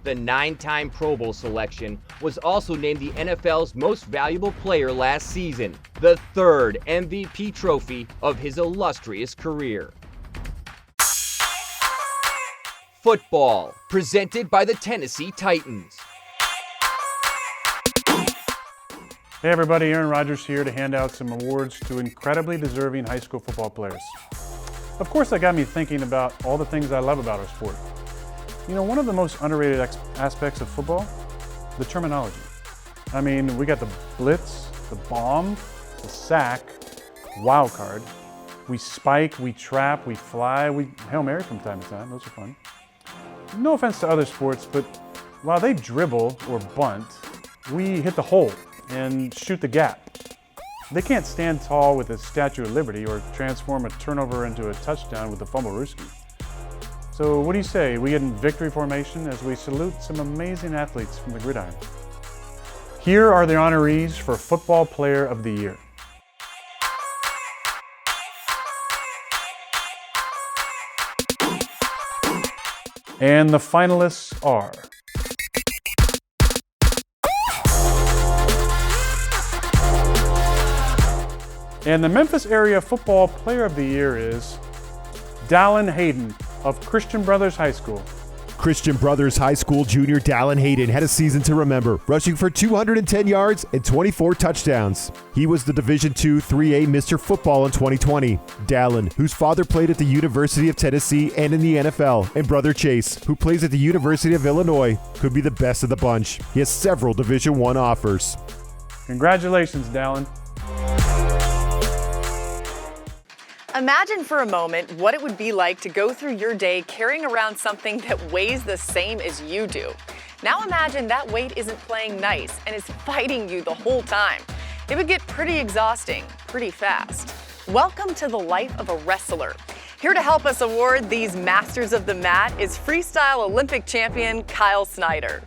Speaker 1: The 9-time Pro Bowl selection was also named the NFL's most valuable player last season, the 3rd MVP trophy of his illustrious career. Football, presented by the Tennessee Titans.
Speaker 4: Hey everybody, Aaron Rodgers here to hand out some awards to incredibly deserving high school football players. Of course, that got me thinking about all the things I love about our sport. You know, one of the most underrated aspects of football, the terminology. I mean, we got the blitz, the bomb, the sack, wild card. We spike, we trap, we fly, we Hail Mary from time to time. Those are fun. No offense to other sports, but while they dribble or bunt, we hit the hole and shoot the gap. They can't stand tall with a Statue of Liberty or transform a turnover into a touchdown with a fumble-rooski. So what do you say we get in victory formation as we salute some amazing athletes from the gridiron? Here are the honorees for Football Player of the Year. And the finalists are and the Memphis Area Football Player of the Year is Dallin Hayden of Christian Brothers High School.
Speaker 12: Christian Brothers High School junior Dallin Hayden had a season to remember, rushing for 210 yards and 24 touchdowns. He was the Division II 3A Mr. Football in 2020. Dallin, whose father played at the University of Tennessee and in the NFL, and brother Chase, who plays at the University of Illinois, could be the best of the bunch. He has several Division I offers.
Speaker 4: Congratulations, Dallin.
Speaker 6: Imagine for a moment what it would be like to go through your day carrying around something that weighs the same as you do. Now imagine that weight isn't playing nice and is fighting you the whole time. It would get pretty exhausting pretty fast. Welcome to the life of a wrestler. Here to help us award these masters of the mat is freestyle Olympic champion Kyle Snyder.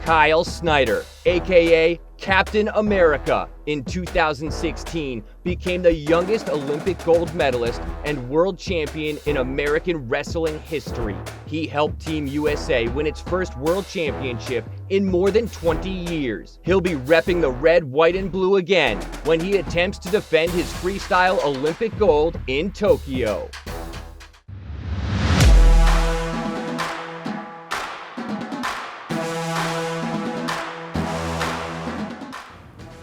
Speaker 1: Kyle Snyder, aka Captain America, in 2016 became the youngest Olympic gold medalist and world champion in American wrestling history. He helped Team USA win its first world championship in more than 20 years. He'll be repping the red, white, and blue again when he attempts to defend his freestyle Olympic gold in Tokyo.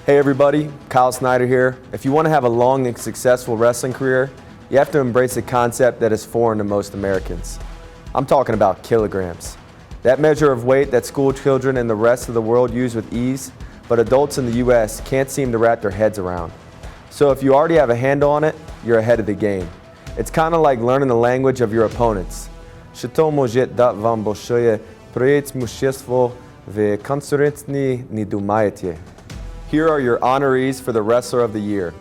Speaker 13: Hey everybody, Kyle Snyder here. If you want to have a long and successful wrestling career, you have to embrace a concept that is foreign to most Americans. I'm talking about kilograms. That measure of weight that school children and the rest of the world use with ease, but adults in the US can't seem to wrap their heads around. So if you already have a handle on it, you're ahead of the game. It's kind of like learning the language of your opponents. Here are your honorees for the Wrestler of the Year.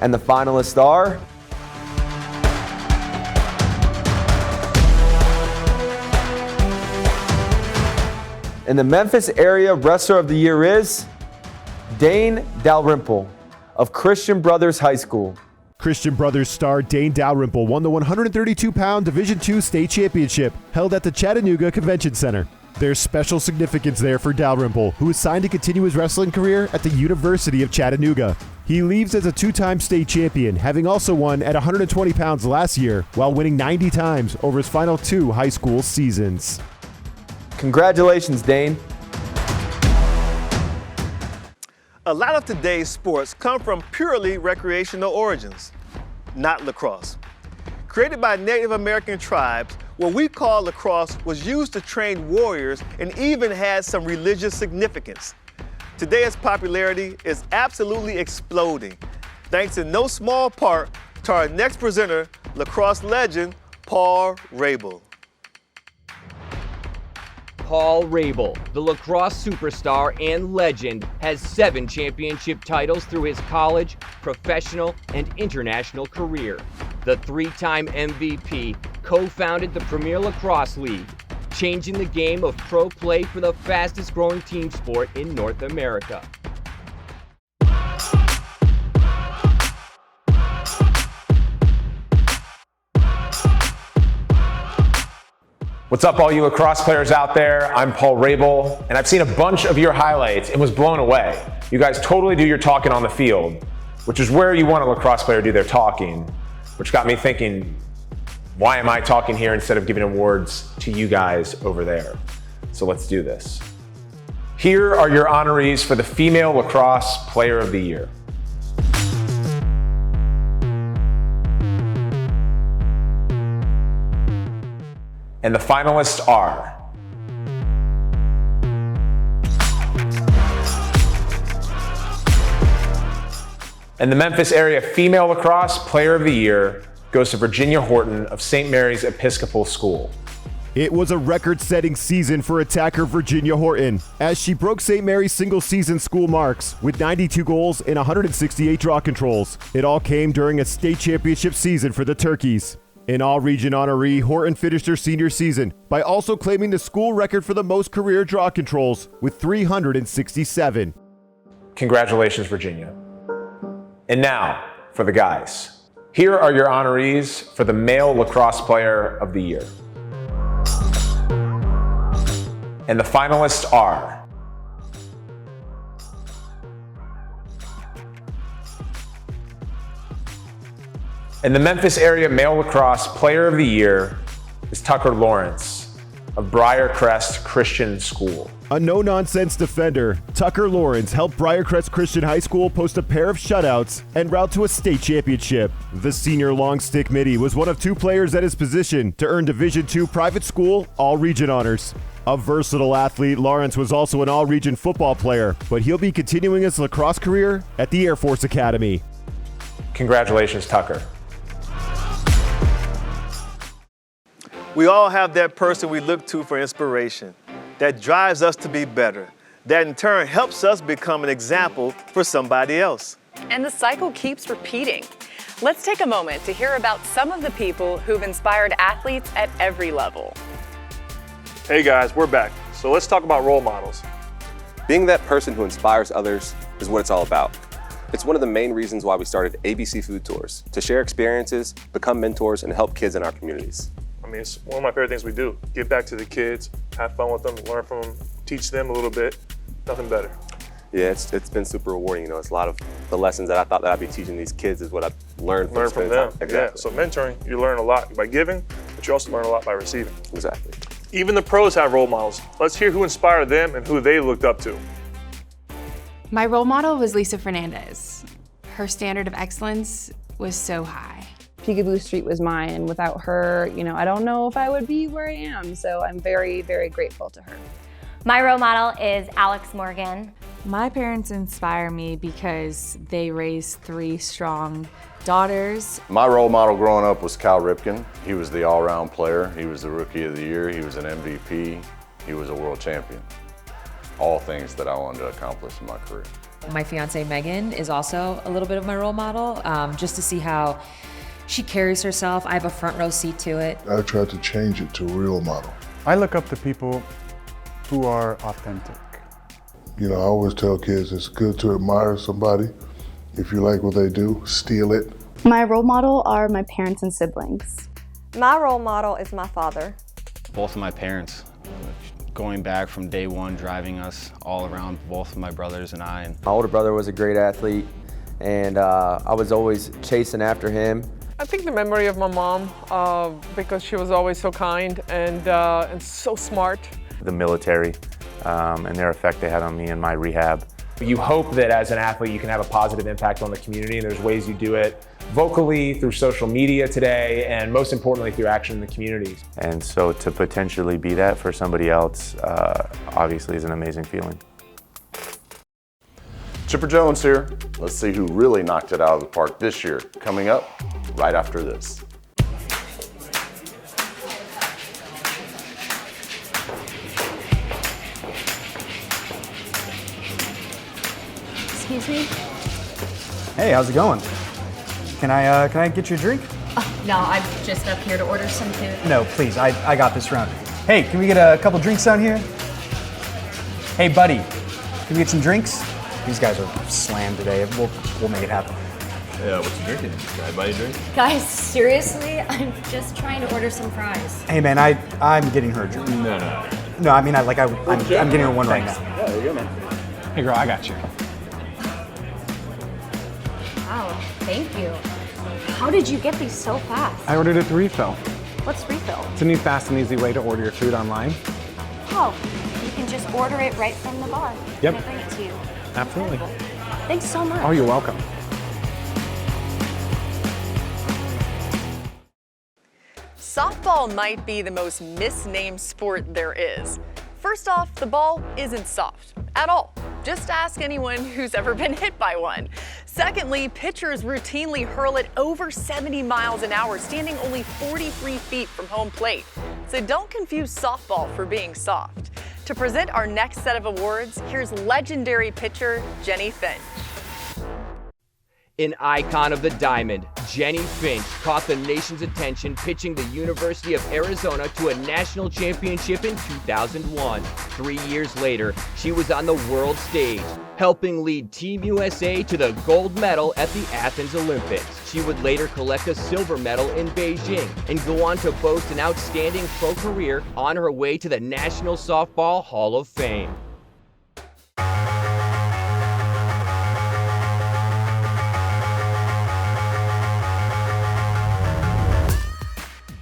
Speaker 13: And the finalists are in the Memphis Area Wrestler of the Year is Dane Dalrymple of Christian Brothers High School.
Speaker 12: Christian Brothers star Dane Dalrymple won the 132-pound Division II state championship held at the Chattanooga Convention Center. There's special significance there for Dalrymple, who is signed to continue his wrestling career at the University of Chattanooga. He leaves as a two-time state champion, having also won at 120 pounds last year, while winning 90 times over his final 2 high school seasons.
Speaker 13: Congratulations, Dane.
Speaker 7: A lot of today's sports come from purely recreational origins, not lacrosse. Created by Native American tribes, what we call lacrosse was used to train warriors and even had some religious significance. Today, its popularity is absolutely exploding, thanks in no small part to our next presenter, lacrosse legend, Paul Rabel.
Speaker 1: Paul Rabel, the lacrosse superstar and legend, has 7 championship titles through his college, professional, and international career. The 3-time MVP co-founded the Premier Lacrosse League, changing the game of pro play for the fastest growing team sport in North America.
Speaker 15: What's up, all you lacrosse players out there? I'm Paul Rabel, and I've seen a bunch of your highlights and was blown away. You guys totally do your talking on the field, which is where you want a lacrosse player to do their talking, which got me thinking, why am I talking here instead of giving awards to you guys over there? So let's do this. Here are your honorees for the Female Lacrosse Player of the Year. And the finalists are and the Memphis Area Female Lacrosse Player of the Year goes to Virginia Horton of St. Mary's Episcopal School.
Speaker 12: It was a record-setting season for attacker Virginia Horton, as she broke St. Mary's single-season school marks with 92 goals and 168 draw controls. It all came during a state championship season for the Turkeys. An all-region honoree, Horton finished her senior season by also claiming the school record for the most career draw controls with 367.
Speaker 15: Congratulations, Virginia. And now, for the guys. Here are your honorees for the Male Lacrosse Player of the Year. And the finalists are in the Memphis area Male Lacrosse Player of the Year is Tucker Lawrence of Briarcrest Christian School.
Speaker 12: A no-nonsense defender, Tucker Lawrence helped Briarcrest Christian High School post a pair of shutouts and route to a state championship. The senior long stick midi was one of 2 players at his position to earn Division II private school all-region honors. A versatile athlete, Lawrence was also an all-region football player, but he'll be continuing his lacrosse career at the Air Force Academy.
Speaker 15: Congratulations, Tucker.
Speaker 7: We all have that person we look to for inspiration, that drives us to be better, that in turn helps us become an example for somebody else.
Speaker 6: And the cycle keeps repeating. Let's take a moment to hear about some of the people who've inspired athletes at every level.
Speaker 8: Hey guys, we're back. So let's talk about role models.
Speaker 10: Being that person who inspires others is what it's all about. It's one of the main reasons why we started ABC Food Tours, to share experiences, become mentors, and help kids in our communities.
Speaker 8: I mean, it's one of my favorite things we do. Give back to the kids, have fun with them, learn from them, teach them a little bit. Nothing better.
Speaker 10: Yeah, it's been super rewarding. You know, it's a lot of the lessons that I thought that I'd be teaching these kids is what I've learned from
Speaker 8: them.
Speaker 10: Exactly.
Speaker 8: Yeah, so mentoring, you learn a lot by giving, but you also learn a lot by receiving.
Speaker 10: Exactly.
Speaker 8: Even the pros have role models. Let's hear who inspired them and who they looked up to.
Speaker 20: My role model was Lisa Fernandez. Her standard of excellence was so high.
Speaker 9: Peekaboo Street was mine, and without her, I don't know if I would be where I am, so I'm very, very grateful to her.
Speaker 22: My role model is Alex Morgan.
Speaker 5: My parents inspire me because they raised 3 strong daughters.
Speaker 26: My role model growing up was Cal Ripken. He was the all-round player. He was the Rookie of the Year. He was an MVP. He was a world champion. All things that I wanted to accomplish in my career.
Speaker 16: My fiance Megan is also a little bit of my role model, just to see how she carries herself. I have a front row seat to it.
Speaker 17: I tried to change it to a real model.
Speaker 4: I look up to people who are authentic.
Speaker 17: I always tell kids it's good to admire somebody. If you like what they do, steal it.
Speaker 24: My role model are my parents and siblings.
Speaker 18: My role model is my father.
Speaker 19: Both of my parents, going back from day one, driving us all around, both of my brothers and I.
Speaker 13: My older brother was a great athlete, and I was always chasing after him.
Speaker 27: I think the memory of my mom, because she was always so kind and so smart.
Speaker 28: The military and their effect they had on me in my rehab.
Speaker 15: You hope that as an athlete you can have a positive impact on the community, and there's ways you do it vocally, through social media today, and most importantly through action in the communities.
Speaker 28: And so to potentially be that for somebody else obviously is an amazing feeling.
Speaker 26: Chipper Jones here. Let's see who really knocked it out of the park this year. Coming up right after this.
Speaker 24: Excuse me?
Speaker 29: Hey, how's it going? Can I get you a drink?
Speaker 24: Oh, no, I'm just up here to order some food.
Speaker 29: No, please, I got this round. Hey, can we get a couple drinks down here? Hey, buddy, can we get some drinks? These guys are slammed today. We'll make it happen.
Speaker 30: Yeah, what you drinking? Can I buy you a drink?
Speaker 24: Guys, seriously? I'm just trying to order some fries.
Speaker 29: Hey, man, I'm getting her a drink.
Speaker 30: No.
Speaker 29: No, I mean, I'm getting her one right now.
Speaker 30: Yeah, there you go, man.
Speaker 29: Hey, girl, I got you.
Speaker 24: Wow, thank you. How did you get these so fast?
Speaker 29: I ordered it to refill.
Speaker 24: What's refill?
Speaker 29: It's a new fast and easy way to order your food online.
Speaker 24: Oh, you can just order it right from the bar.
Speaker 29: Yep.
Speaker 24: Can I bring it to you?
Speaker 29: Absolutely.
Speaker 24: Thanks so much.
Speaker 29: Oh, you're welcome.
Speaker 6: Softball might be the most misnamed sport there is. First off, the ball isn't soft at all. Just ask anyone who's ever been hit by one. Secondly, pitchers routinely hurl it over 70 miles an hour, standing only 43 feet from home plate. So don't confuse softball for being soft. To present our next set of awards, here's legendary pitcher Jennie Finch.
Speaker 1: An icon of the diamond, Jennie Finch caught the nation's attention pitching the University of Arizona to a national championship in 2001. 3 years later, she was on the world stage, helping lead Team USA to the gold medal at the Athens Olympics. She would later collect a silver medal in Beijing and go on to boast an outstanding pro career on her way to the National Softball Hall of Fame.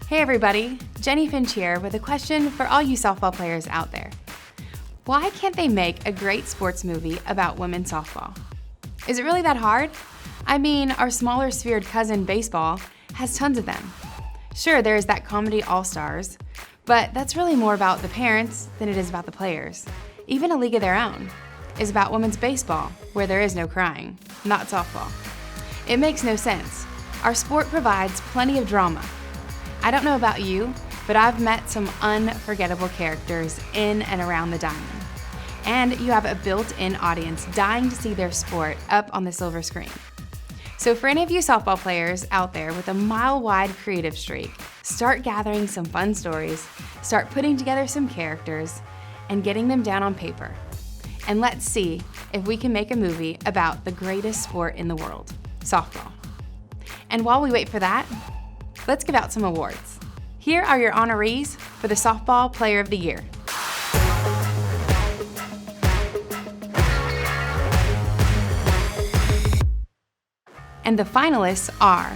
Speaker 20: Hey everybody, Jennie Finch here with a question for all you softball players out there. Why can't they make a great sports movie about women's softball? Is it really that hard? I mean, our smaller sphered cousin baseball has tons of them. Sure, there's that comedy All-Stars, but that's really more about the parents than it is about the players. Even A League of Their Own is about women's baseball, where there is no crying, not softball. It makes no sense. Our sport provides plenty of drama. I don't know about you, but I've met some unforgettable characters in and around the diamond. And you have a built-in audience dying to see their sport up on the silver screen. So for any of you softball players out there with a mile-wide creative streak, start gathering some fun stories, start putting together some characters, and getting them down on paper. And let's see if we can make a movie about the greatest sport in the world, softball. And while we wait for that, let's give out some awards. Here are your honorees for the Softball Player of the Year. And the finalists are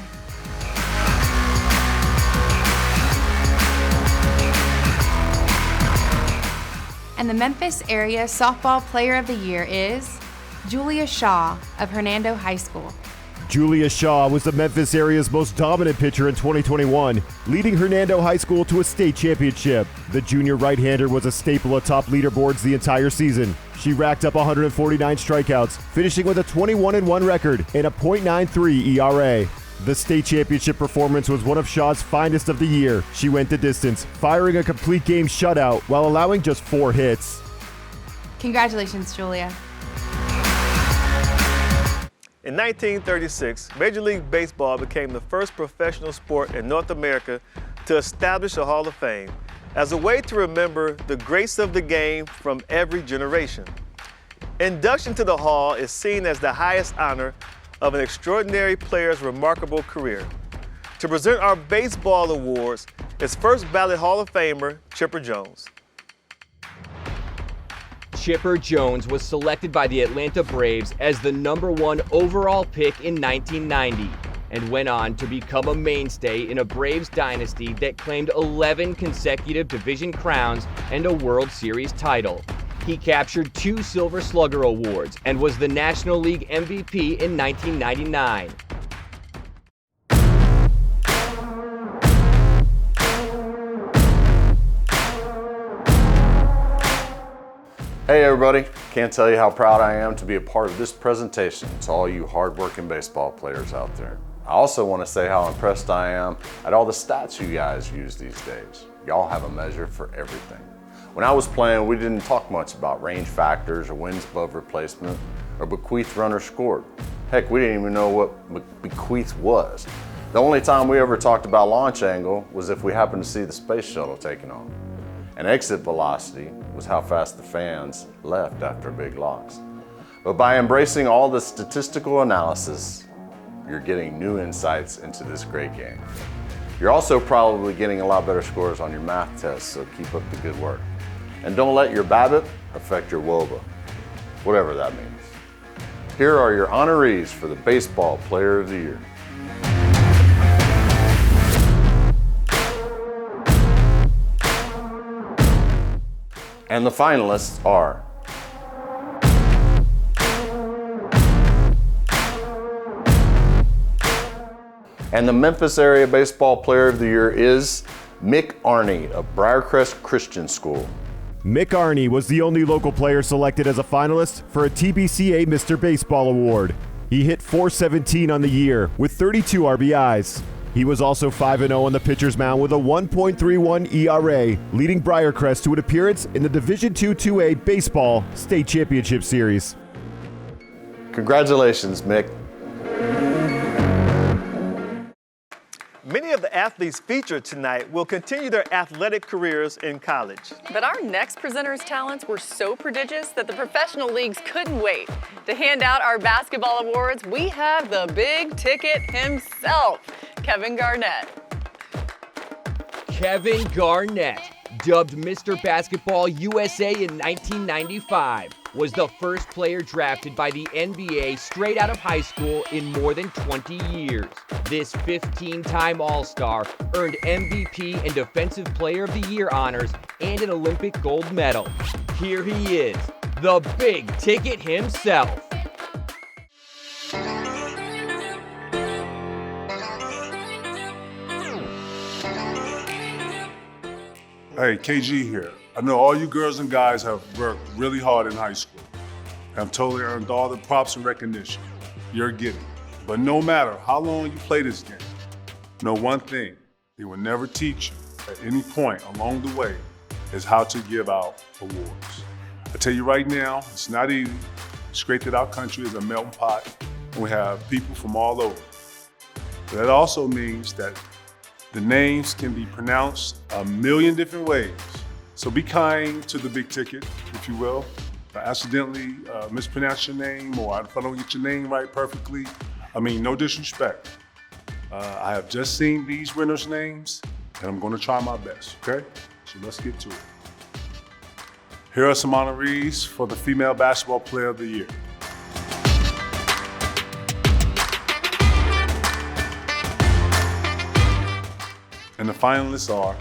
Speaker 20: and the Memphis Area Softball Player of the Year is Julia Shaw of Hernando High School.
Speaker 2: Julia Shaw was the Memphis area's most dominant pitcher in 2021, leading Hernando High School to a state championship. The junior right-hander was a staple atop leaderboards the entire season. She racked up 149 strikeouts, finishing with a 21-1 record and a .93 ERA. The state championship performance was one of Shaw's finest of the year. She went the distance, firing a complete game shutout while allowing just 4 hits.
Speaker 20: Congratulations, Julia.
Speaker 3: In 1936, Major League Baseball became the first professional sport in North America to establish a Hall of Fame as a way to remember the greats of the game from every generation. Induction to the Hall is seen as the highest honor of an extraordinary player's remarkable career. To present our baseball awards is first ballot Hall of Famer Chipper Jones.
Speaker 1: Chipper Jones was selected by the Atlanta Braves as the #1 overall pick in 1990 and went on to become a mainstay in a Braves dynasty that claimed 11 consecutive division crowns and a World Series title. He captured 2 Silver Slugger awards and was the National League MVP in 1999.
Speaker 26: Hey everybody, can't tell you how proud I am to be a part of this presentation to all you hardworking baseball players out there. I also want to say how impressed I am at all the stats you guys use these days. Y'all have a measure for everything. When I was playing, we didn't talk much about range factors or wins above replacement or bequeath runner scored. Heck, we didn't even know what bequeath was. The only time we ever talked about launch angle was if we happened to see the space shuttle taking off. And exit velocity was how fast the fans left after big loss. But by embracing all the statistical analysis, you're getting new insights into this great game. You're also probably getting a lot better scores on your math tests, so keep up the good work. And don't let your BABIP affect your WOBA, whatever that means. Here are your honorees for the Baseball Player of the Year. And the finalists are and the Memphis Area Baseball Player of the Year is Mick Arney of Briarcrest Christian School.
Speaker 2: Mick Arney was the only local player selected as a finalist for a TBCA Mr. Baseball Award. He hit .417 on the year with 32 RBIs. He was also 5-0 on the pitcher's mound with a 1.31 ERA, leading Briarcrest to an appearance in the Division II 2A Baseball State Championship Series.
Speaker 26: Congratulations, Mick.
Speaker 3: Many of the athletes featured tonight will continue their athletic careers in college.
Speaker 6: But our next presenter's talents were so prodigious that the professional leagues couldn't wait. To hand out our basketball awards, we have the big ticket himself, Kevin Garnett.
Speaker 1: Kevin Garnett, dubbed Mr. Basketball USA in 1995, was the first player drafted by the NBA straight out of high school in more than 20 years. This 15-time All-Star earned MVP and Defensive Player of the Year honors and an Olympic gold medal. Here he is, the big ticket himself.
Speaker 7: Hey, KG here. I know all you girls and guys have worked really hard in high school. Have totally earned all the props and recognition you're getting. But no matter how long you play this game, know one thing, they will never teach you at any point along the way is how to give out awards. I tell you right now, it's not easy. It's great that our country is a melting pot and we have people from all over. But that also means that the names can be pronounced a million different ways. So be kind to the big ticket, if you will. If I accidentally mispronounce your name or if I don't get your name right perfectly, I mean, no disrespect. I have just seen these winners' names and I'm gonna try my best, okay? So let's get to it. Here are some honorees for the Female Basketball Player of the Year. And the finalists are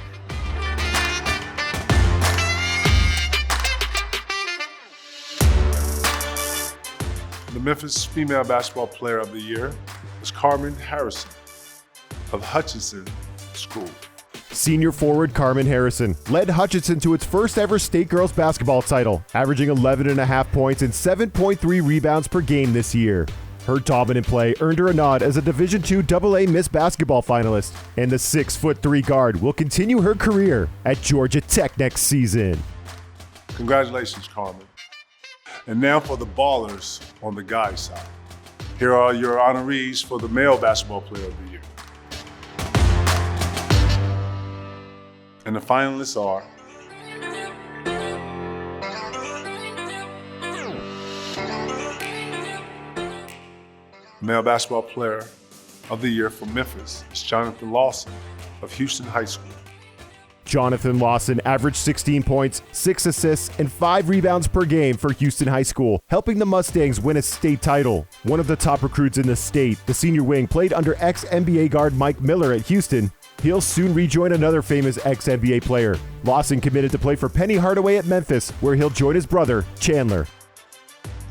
Speaker 7: the Memphis Female Basketball Player of the Year is Carmen Harrison of Hutchinson School.
Speaker 2: Senior forward Carmen Harrison led Hutchinson to its first ever state girls basketball title, averaging 11.5 points and 7.3 rebounds per game this year. Her dominant play earned her a nod as a Division II AA Miss Basketball finalist, and the 6'3" guard will continue her career at Georgia Tech next season.
Speaker 7: Congratulations, Carmen. And now for the ballers on the guys' side. Here are your honorees for the Male Basketball Player of the Year. And the finalists are Male Basketball Player of the Year for Memphis is Jonathan Lawson of Houston High School.
Speaker 2: Jonathan Lawson averaged 16 points, 6 assists, and 5 rebounds per game for Houston High School, helping the Mustangs win a state title. One of the top recruits in the state, the senior wing played under ex-NBA guard Mike Miller at Houston. He'll soon rejoin another famous ex-NBA player. Lawson committed to play for Penny Hardaway at Memphis, where he'll join his brother, Chandler.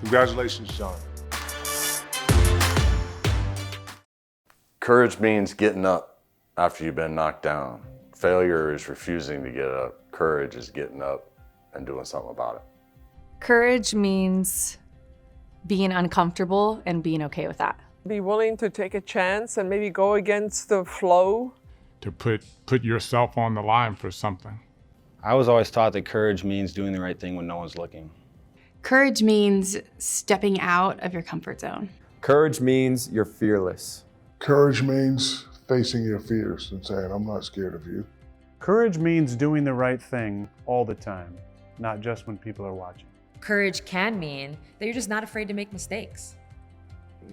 Speaker 7: Congratulations, John.
Speaker 26: Courage means getting up after you've been knocked down. Failure is refusing to get up. Courage is getting up and doing something about it.
Speaker 5: Courage means being uncomfortable and being okay with that.
Speaker 27: Be willing to take a chance and maybe go against the flow.
Speaker 8: To put yourself on the line for something.
Speaker 19: I was always taught that courage means doing the right thing when no one's looking.
Speaker 20: Courage means stepping out of your comfort zone.
Speaker 13: Courage means you're fearless.
Speaker 17: Courage means facing your fears and saying, I'm not scared of you.
Speaker 4: Courage means doing the right thing all the time, not just when people are watching.
Speaker 16: Courage can mean that you're just not afraid to make mistakes.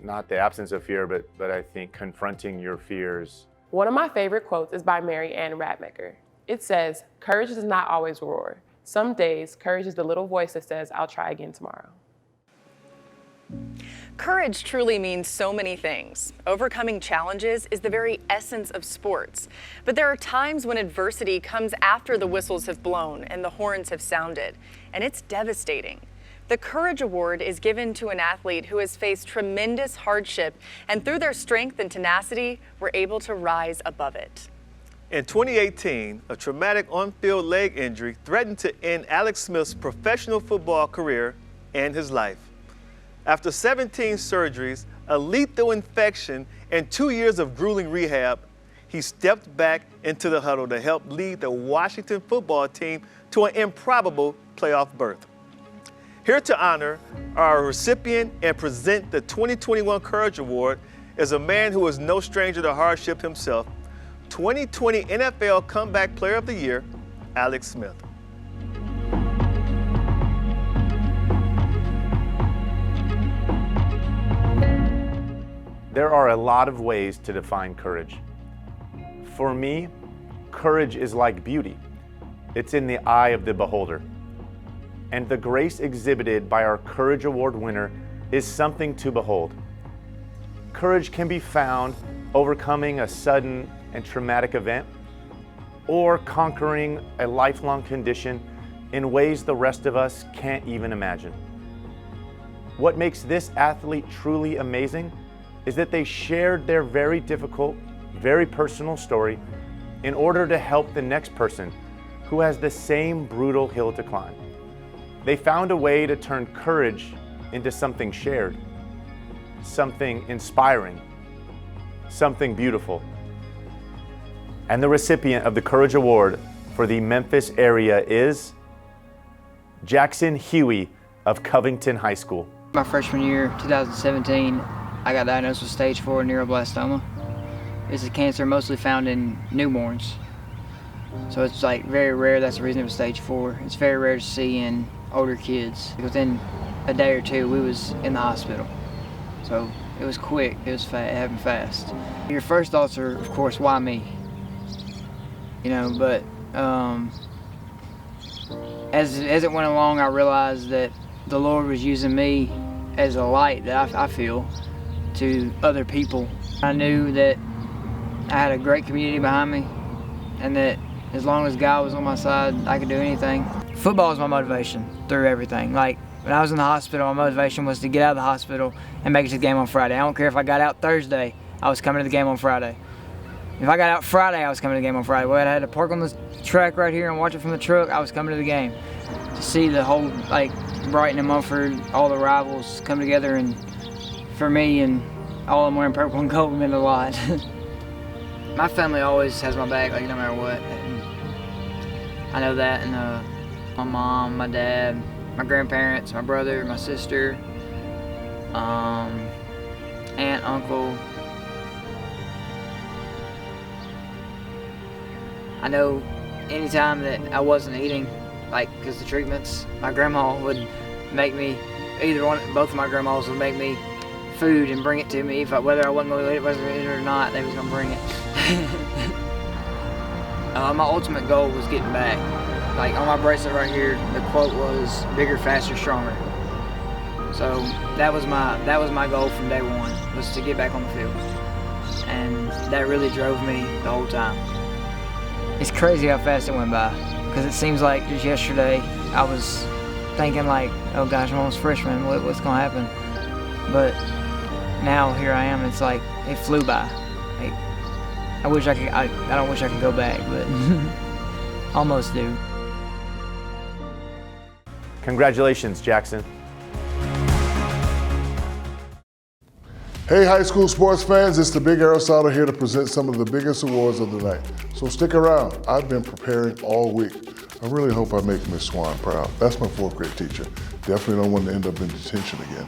Speaker 28: Not the absence of fear, but I think confronting your fears.
Speaker 9: One of my favorite quotes is by Mary Ann Radmacher. It says, courage does not always roar. Some days, courage is the little voice that says, I'll try again tomorrow.
Speaker 6: Courage truly means so many things. Overcoming challenges is the very essence of sports. But there are times when adversity comes after the whistles have blown and the horns have sounded, and it's devastating. The Courage Award is given to an athlete who has faced tremendous hardship, and through their strength and tenacity, were able to rise above it.
Speaker 3: In 2018, a traumatic on-field leg injury threatened to end Alex Smith's professional football career and his life. After 17 surgeries, a lethal infection, and 2 years of grueling rehab, he stepped back into the huddle to help lead the Washington football team to an improbable playoff berth. Here to honor our recipient and present the 2021 Courage Award is a man who is no stranger to hardship himself, 2020 NFL Comeback Player of the Year, Alex Smith.
Speaker 28: There are a lot of ways to define courage. For me, courage is like beauty. It's in the eye of the beholder. And the grace exhibited by our Courage Award winner is something to behold. Courage can be found overcoming a sudden and traumatic event, or conquering a lifelong condition in ways the rest of us can't even imagine. What makes this athlete truly amazing is that they shared their very difficult, very personal story in order to help the next person who has the same brutal hill to climb. They found a way to turn courage into something shared, something inspiring, something beautiful. And the recipient of the Courage Award for the Memphis area is Jackson Huey of Covington High School.
Speaker 10: My freshman year, 2017, I got diagnosed with stage 4 neuroblastoma. It's a cancer mostly found in newborns. So it's like very rare, that's the reason it was stage 4. It's very rare to see in older kids. Within a day or two, we was in the hospital. So it was quick, it happened fast. Your first thoughts are, of course, why me? You know, but as it went along, I realized that the Lord was using me as a light that I feel to other people. I knew that I had a great community behind me, and that as long as God was on my side, I could do anything. Football is my motivation through everything. Like, when I was in the hospital, my motivation was to get out of the hospital and make it to the game on Friday. I don't care if I got out Thursday, I was coming to the game on Friday. If I got out Friday, I was coming to the game on Friday. Well, I had to park on the track right here and watch it from the truck, I was coming to the game. To see the whole, like, Brighton and Mumford, all the rivals come together, and for me and all of them wearing purple and gold meant a lot. My family always has my back, like, no matter what. And I know that, and my mom, my dad, my grandparents, my brother, my sister, aunt, uncle. I know anytime that I wasn't eating, like, because the treatments, my grandma would make me, both of my grandmas would make me food and bring it to me. Whether I wasn't going to eat it or not, they was going to bring it. My ultimate goal was getting back. Like, on my bracelet right here, the quote was bigger, faster, stronger. So that was my goal from day one, was to get back on the field. And that really drove me the whole time. It's crazy how fast it went by, because it seems like just yesterday I was thinking like, oh gosh, I'm almost freshman, what's going to happen? But now here I am, it's like, it flew by. Like, I don't wish I could go back, but almost do.
Speaker 28: Congratulations, Jackson.
Speaker 17: Hey high school sports fans, it's the Big Aristotle here to present some of the biggest awards of the night. So stick around, I've been preparing all week. I really hope I make Miss Swan proud. That's my 4th grade teacher. Definitely don't want to end up in detention again.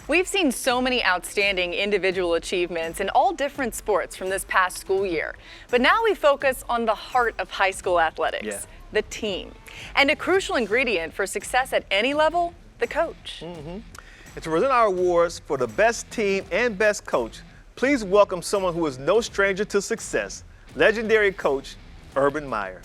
Speaker 6: We've seen so many outstanding individual achievements in all different sports from this past school year. But now we focus on the heart of high school athletics, the team. And a crucial ingredient for success at any level, the coach.
Speaker 3: And to present our awards for the best team and best coach, please welcome someone who is no stranger to success, legendary coach Urban Meyer.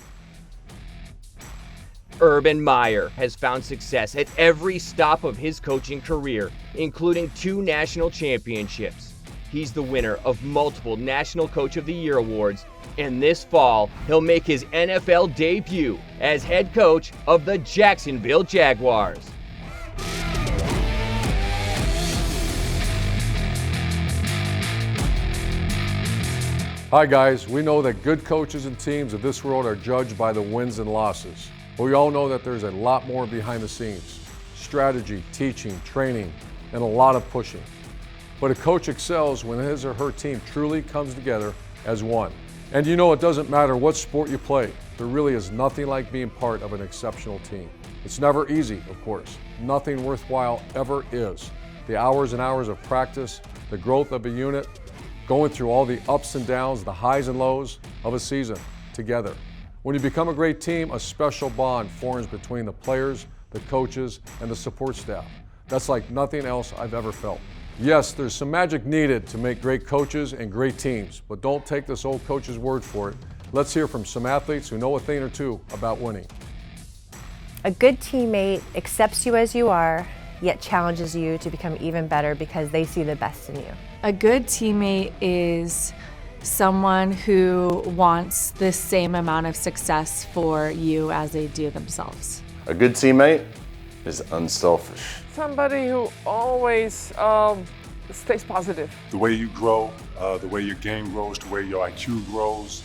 Speaker 1: Urban Meyer has found success at every stop of his coaching career, including 2 national championships. he's the winner of multiple National Coach of the Year awards, and this fall, he'll make his NFL debut as head coach of the Jacksonville Jaguars.
Speaker 11: Hi guys, we know that good coaches and teams of this world are judged by the wins and losses. But we all know that there's a lot more behind the scenes. Strategy, teaching, training, and a lot of pushing. But a coach excels when his or her team truly comes together as one. And you know, it doesn't matter what sport you play, there really is nothing like being part of an exceptional team. It's never easy, of course. Nothing worthwhile ever is. The hours and hours of practice, the growth of a unit, going through all the ups and downs, the highs and lows of a season together. When you become a great team, a special bond forms between the players, the coaches, and the support staff. That's like nothing else I've ever felt. Yes, there's some magic needed to make great coaches and great teams, but don't take this old coach's word for it. Let's hear from some athletes who know a thing or two about winning.
Speaker 12: A good teammate accepts you as you are, yet challenges you to become even better because they see the best in you.
Speaker 5: A good teammate is someone who wants the same amount of success for you as they do themselves.
Speaker 26: A good teammate is unselfish.
Speaker 27: Somebody who always stays positive.
Speaker 7: The way you grow, the way your game grows, the way your IQ grows,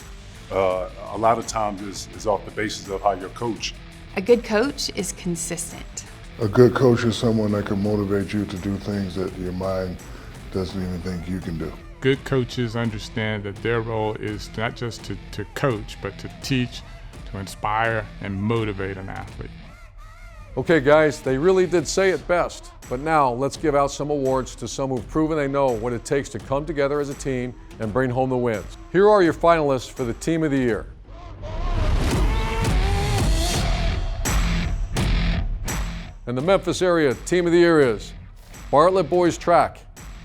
Speaker 7: a lot of times is off the basis of how you're coached.
Speaker 20: A good coach is consistent.
Speaker 17: A good coach is someone that can motivate you to do things that your mind doesn't even think you can do.
Speaker 8: Good coaches understand that their role is not just to coach, but to teach, to inspire, and motivate an athlete.
Speaker 11: Okay guys, they really did say it best. But now let's give out some awards to some who've proven they know what it takes to come together as a team and bring home the wins. Here are your finalists for the Team of the Year. And the Memphis area Team of the Year is Bartlett Boys Track.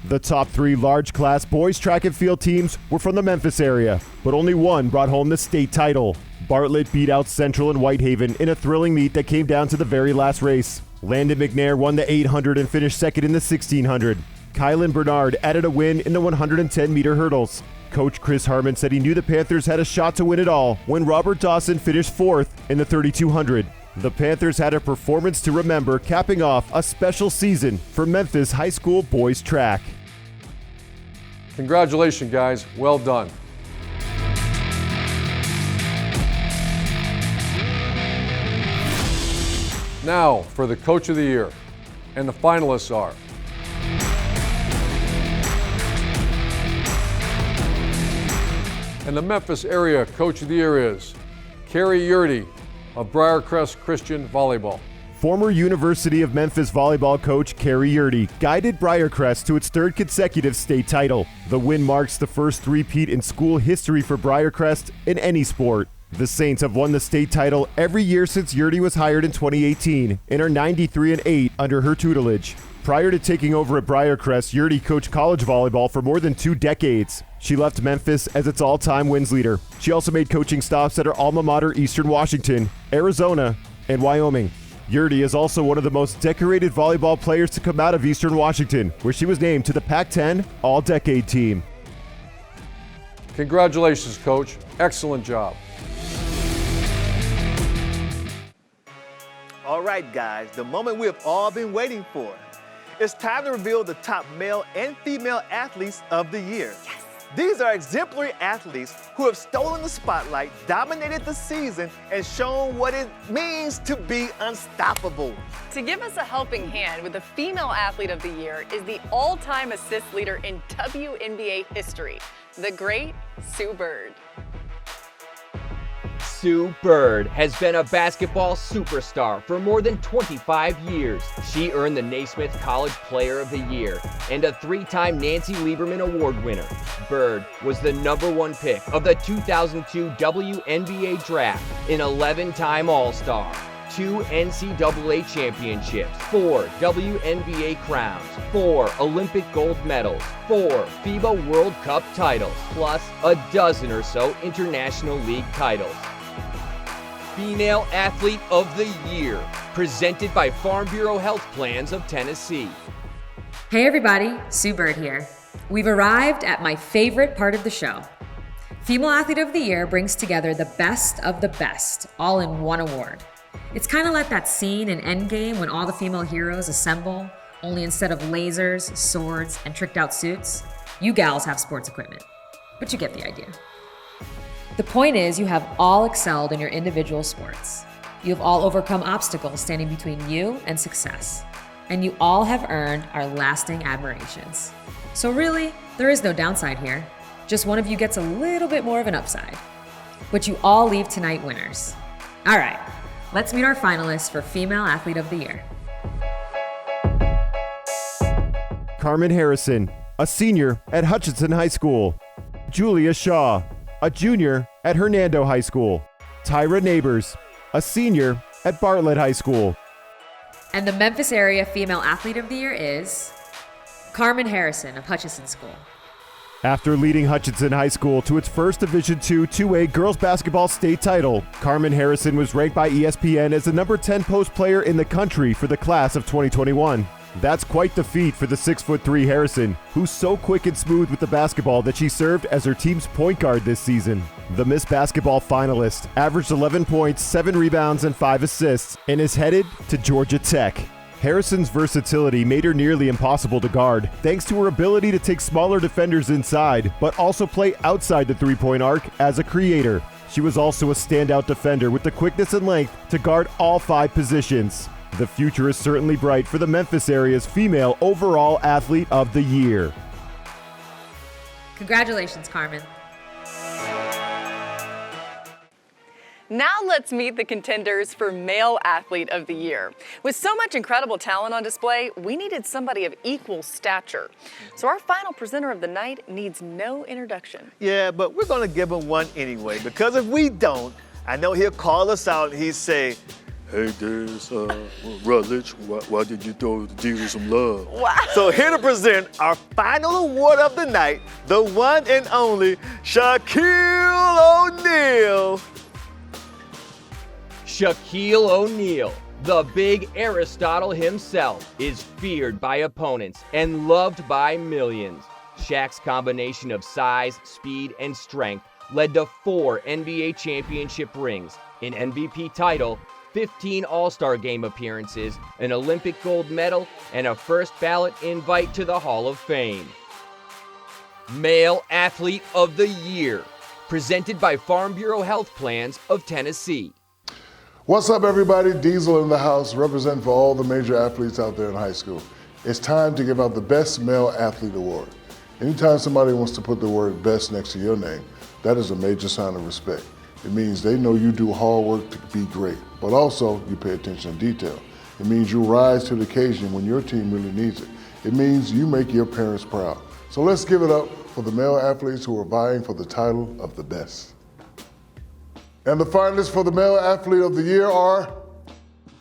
Speaker 2: The top 3 large class boys track and field teams were from the Memphis area, but only one brought home the state title. Bartlett beat out Central and Whitehaven in a thrilling meet that came down to the very last race. Landon McNair won the 800 and finished second in the 1600. Kylan Bernard added a win in the 110-meter hurdles. Coach Chris Harmon said he knew the Panthers had a shot to win it all when Robert Dawson finished 4th in the 3200. The Panthers had a performance to remember, capping off a special season for Memphis high school boys track.
Speaker 11: Congratulations, guys. Well done. Now for the Coach of the Year. And the finalists are and the Memphis area Coach of the Year is Carrie Yurdy of Briarcrest Christian Volleyball.
Speaker 2: Former University of Memphis volleyball coach Carrie Yurdy guided Briarcrest to its 3rd consecutive state title. The win marks the first three-peat in school history for Briarcrest in any sport. The Saints have won the state title every year since Yurdy was hired in 2018 and are 93-8 under her tutelage. Prior to taking over at Briarcrest, Yurdy coached college volleyball for more than 2 decades. She left Memphis as its all-time wins leader. She also made coaching stops at her alma mater, Eastern Washington, Arizona, and Wyoming. Yurdy is also one of the most decorated volleyball players to come out of Eastern Washington, where she was named to the Pac-10 All-Decade Team.
Speaker 11: Congratulations, Coach. Excellent job.
Speaker 3: All right, guys, the moment we have all been waiting for. It's time to reveal the top male and female athletes of the year. Yes. These are exemplary athletes who have stolen the spotlight, dominated the season, and shown what it means to be unstoppable.
Speaker 6: To give us a helping hand with the female athlete of the year is the all-time assist leader in WNBA history, the great Sue Bird.
Speaker 1: Sue Bird has been a basketball superstar for more than 25 years. She earned the Naismith College Player of the Year and a 3-time Nancy Lieberman Award winner. Bird was the #1 pick of the 2002 WNBA Draft, an 11-time All-Star, 2 NCAA championships, 4 WNBA crowns, 4 Olympic gold medals, 4 FIBA World Cup titles, plus a dozen or so International League titles. Female Athlete of the Year, presented by Farm Bureau Health Plans of Tennessee.
Speaker 16: Hey everybody, Sue Bird here. We've arrived at my favorite part of the show. Female Athlete of the Year brings together the best of the best, all in one award. It's kind of like that scene in Endgame when all the female heroes assemble, only instead of lasers, swords, and tricked out suits, you gals have sports equipment. But you get the idea. The point is, you have all excelled in your individual sports. You have all overcome obstacles standing between you and success. And you all have earned our lasting admirations. So really, there is no downside here. Just one of you gets a little bit more of an upside. But you all leave tonight winners. All right, let's meet our finalists for Female Athlete of the Year.
Speaker 2: Carmen Harrison, a senior at Hutchinson High School. Julia Shaw, a junior at Hernando High School. Tyra Neighbors, a senior at Bartlett High School.
Speaker 16: And the Memphis area Female Athlete of the Year is Carmen Harrison of Hutchinson School.
Speaker 2: After leading Hutchinson High School to its first Division II 2A girls basketball state title, Carmen Harrison was ranked by ESPN as the number 10 post player in the country for the class of 2021. That's quite the feat for the 6'3" Harrison, who's so quick and smooth with the basketball that she served as her team's point guard this season. The Miss Basketball finalist averaged 11 points, 7 rebounds, and 5 assists, and is headed to Georgia Tech. Harrison's versatility made her nearly impossible to guard, thanks to her ability to take smaller defenders inside, but also play outside the three-point arc as a creator. She was also a standout defender with the quickness and length to guard all 5 positions. The future is certainly bright for the Memphis area's Female Overall Athlete of the Year.
Speaker 16: Congratulations, Carmen.
Speaker 6: Now let's meet the contenders for Male Athlete of the Year. With so much incredible talent on display, we needed somebody of equal stature. So our final presenter of the night needs no introduction.
Speaker 3: Yeah, but we're gonna give him one anyway, because if we don't, I know he'll call us out and he'd say, "Hey, there's Rutledge, why did you throw the Jesus some love?"
Speaker 6: Wow.
Speaker 3: So here to present our final award of the night, the one and only Shaquille O'Neal.
Speaker 1: Shaquille O'Neal, the big Aristotle himself, is feared by opponents and loved by millions. Shaq's combination of size, speed, and strength led to 4 NBA championship rings, an MVP title, 15 All-Star Game appearances, an Olympic gold medal, and a first ballot invite to the Hall of Fame. Male Athlete of the Year, presented by Farm Bureau Health Plans of Tennessee.
Speaker 17: What's up, everybody? Diesel in the house, representing for all the major athletes out there in high school. It's time to give out the Best Male Athlete Award. Anytime somebody wants to put the word best next to your name, that is a major sign of respect. It means they know you do hard work to be great, but also you pay attention to detail. It means you rise to the occasion when your team really needs it. It means you make your parents proud. So let's give it up for the male athletes who are vying for the title of the best. And the finalists for the Male Athlete of the Year are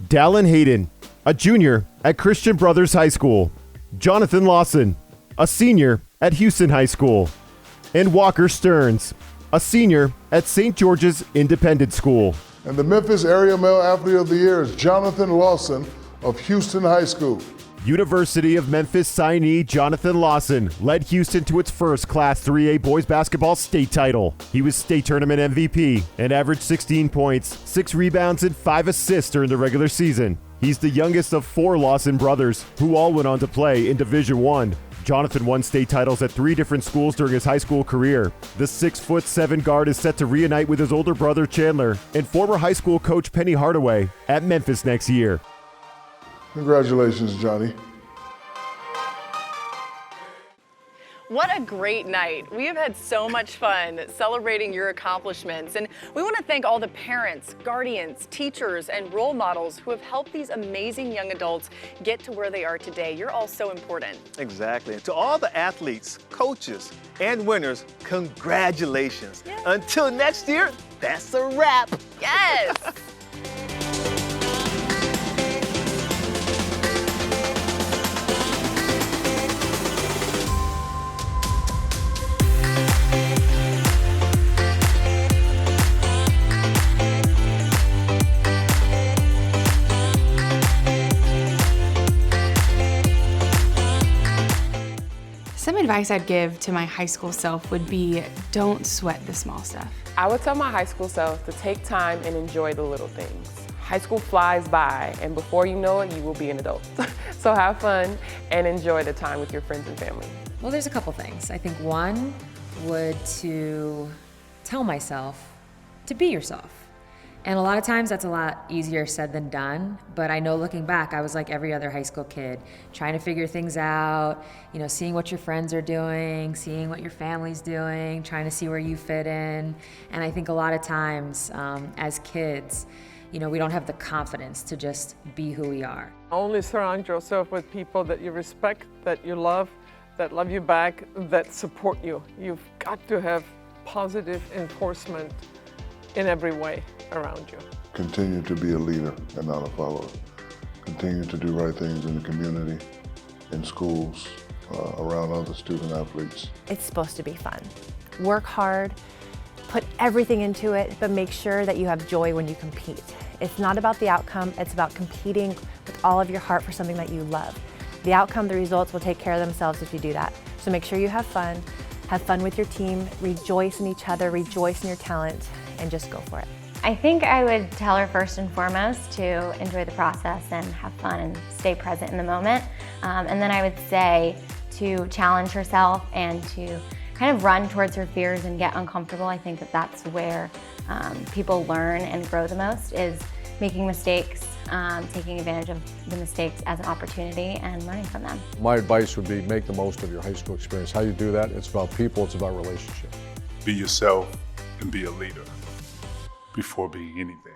Speaker 2: Dallin Hayden, a junior at Christian Brothers High School. Jonathan Lawson, a senior at Houston High School. And Walker Stearns, a senior at St. George's Independent School.
Speaker 17: And the Memphis Area Male Athlete of the Year is Jonathan Lawson of Houston High School.
Speaker 2: University of Memphis signee Jonathan Lawson led Houston to its first Class 3A boys basketball state title. He was state tournament MVP and averaged 16 points, 6 rebounds, and 5 assists during the regular season. He's the youngest of 4 Lawson brothers, who all went on to play in Division I. Jonathan won state titles at 3 different schools during his high school career. The 6'7" guard is set to reunite with his older brother Chandler and former high school coach Penny Hardaway at Memphis next year.
Speaker 17: Congratulations, Johnny.
Speaker 6: What a great night. We have had so much fun celebrating your accomplishments, and we want to thank all the parents, guardians, teachers, and role models who have helped these amazing young adults get to where they are today. You're all so important.
Speaker 3: Exactly. And to all the athletes, coaches, and winners, congratulations. Yeah. Until next year, that's a wrap.
Speaker 6: Yes.
Speaker 20: advice I'd give to my high school self would be don't sweat the small stuff.
Speaker 9: I would tell my high school self to take time and enjoy the little things. High school flies by, and before you know it, you will be an adult. So have fun and enjoy the time with your friends and family.
Speaker 16: Well, there's a couple things. I think one would to tell myself to be yourself. And a lot of times that's a lot easier said than done, but I know looking back, I was like every other high school kid, trying to figure things out, seeing what your friends are doing, seeing what your family's doing, trying to see where you fit in. And I think a lot of times as kids, we don't have the confidence to just be who we are.
Speaker 27: Only surround yourself with people that you respect, that you love you back, that support you. You've got to have positive enforcement in every way around you.
Speaker 17: Continue to be a leader and not a follower. Continue to do right things in the community, in schools, around other student athletes.
Speaker 12: It's supposed to be fun. Work hard, put everything into it, but make sure that you have joy when you compete. It's not about the outcome, it's about competing with all of your heart for something that you love. The outcome, the results will take care of themselves if you do that. So make sure you have fun with your team, rejoice in each other, rejoice in your talent, and just go for it.
Speaker 14: I think I would tell her first and foremost to enjoy the process and have fun and stay present in the moment. And then I would say to challenge herself and to kind of run towards her fears and get uncomfortable. I think that that's where people learn and grow the most, is making mistakes, taking advantage of the mistakes as an opportunity and learning from them.
Speaker 11: My advice would be make the most of your high school experience. How you do that, it's about people, it's about relationships.
Speaker 7: Be yourself and be a leader before being anything.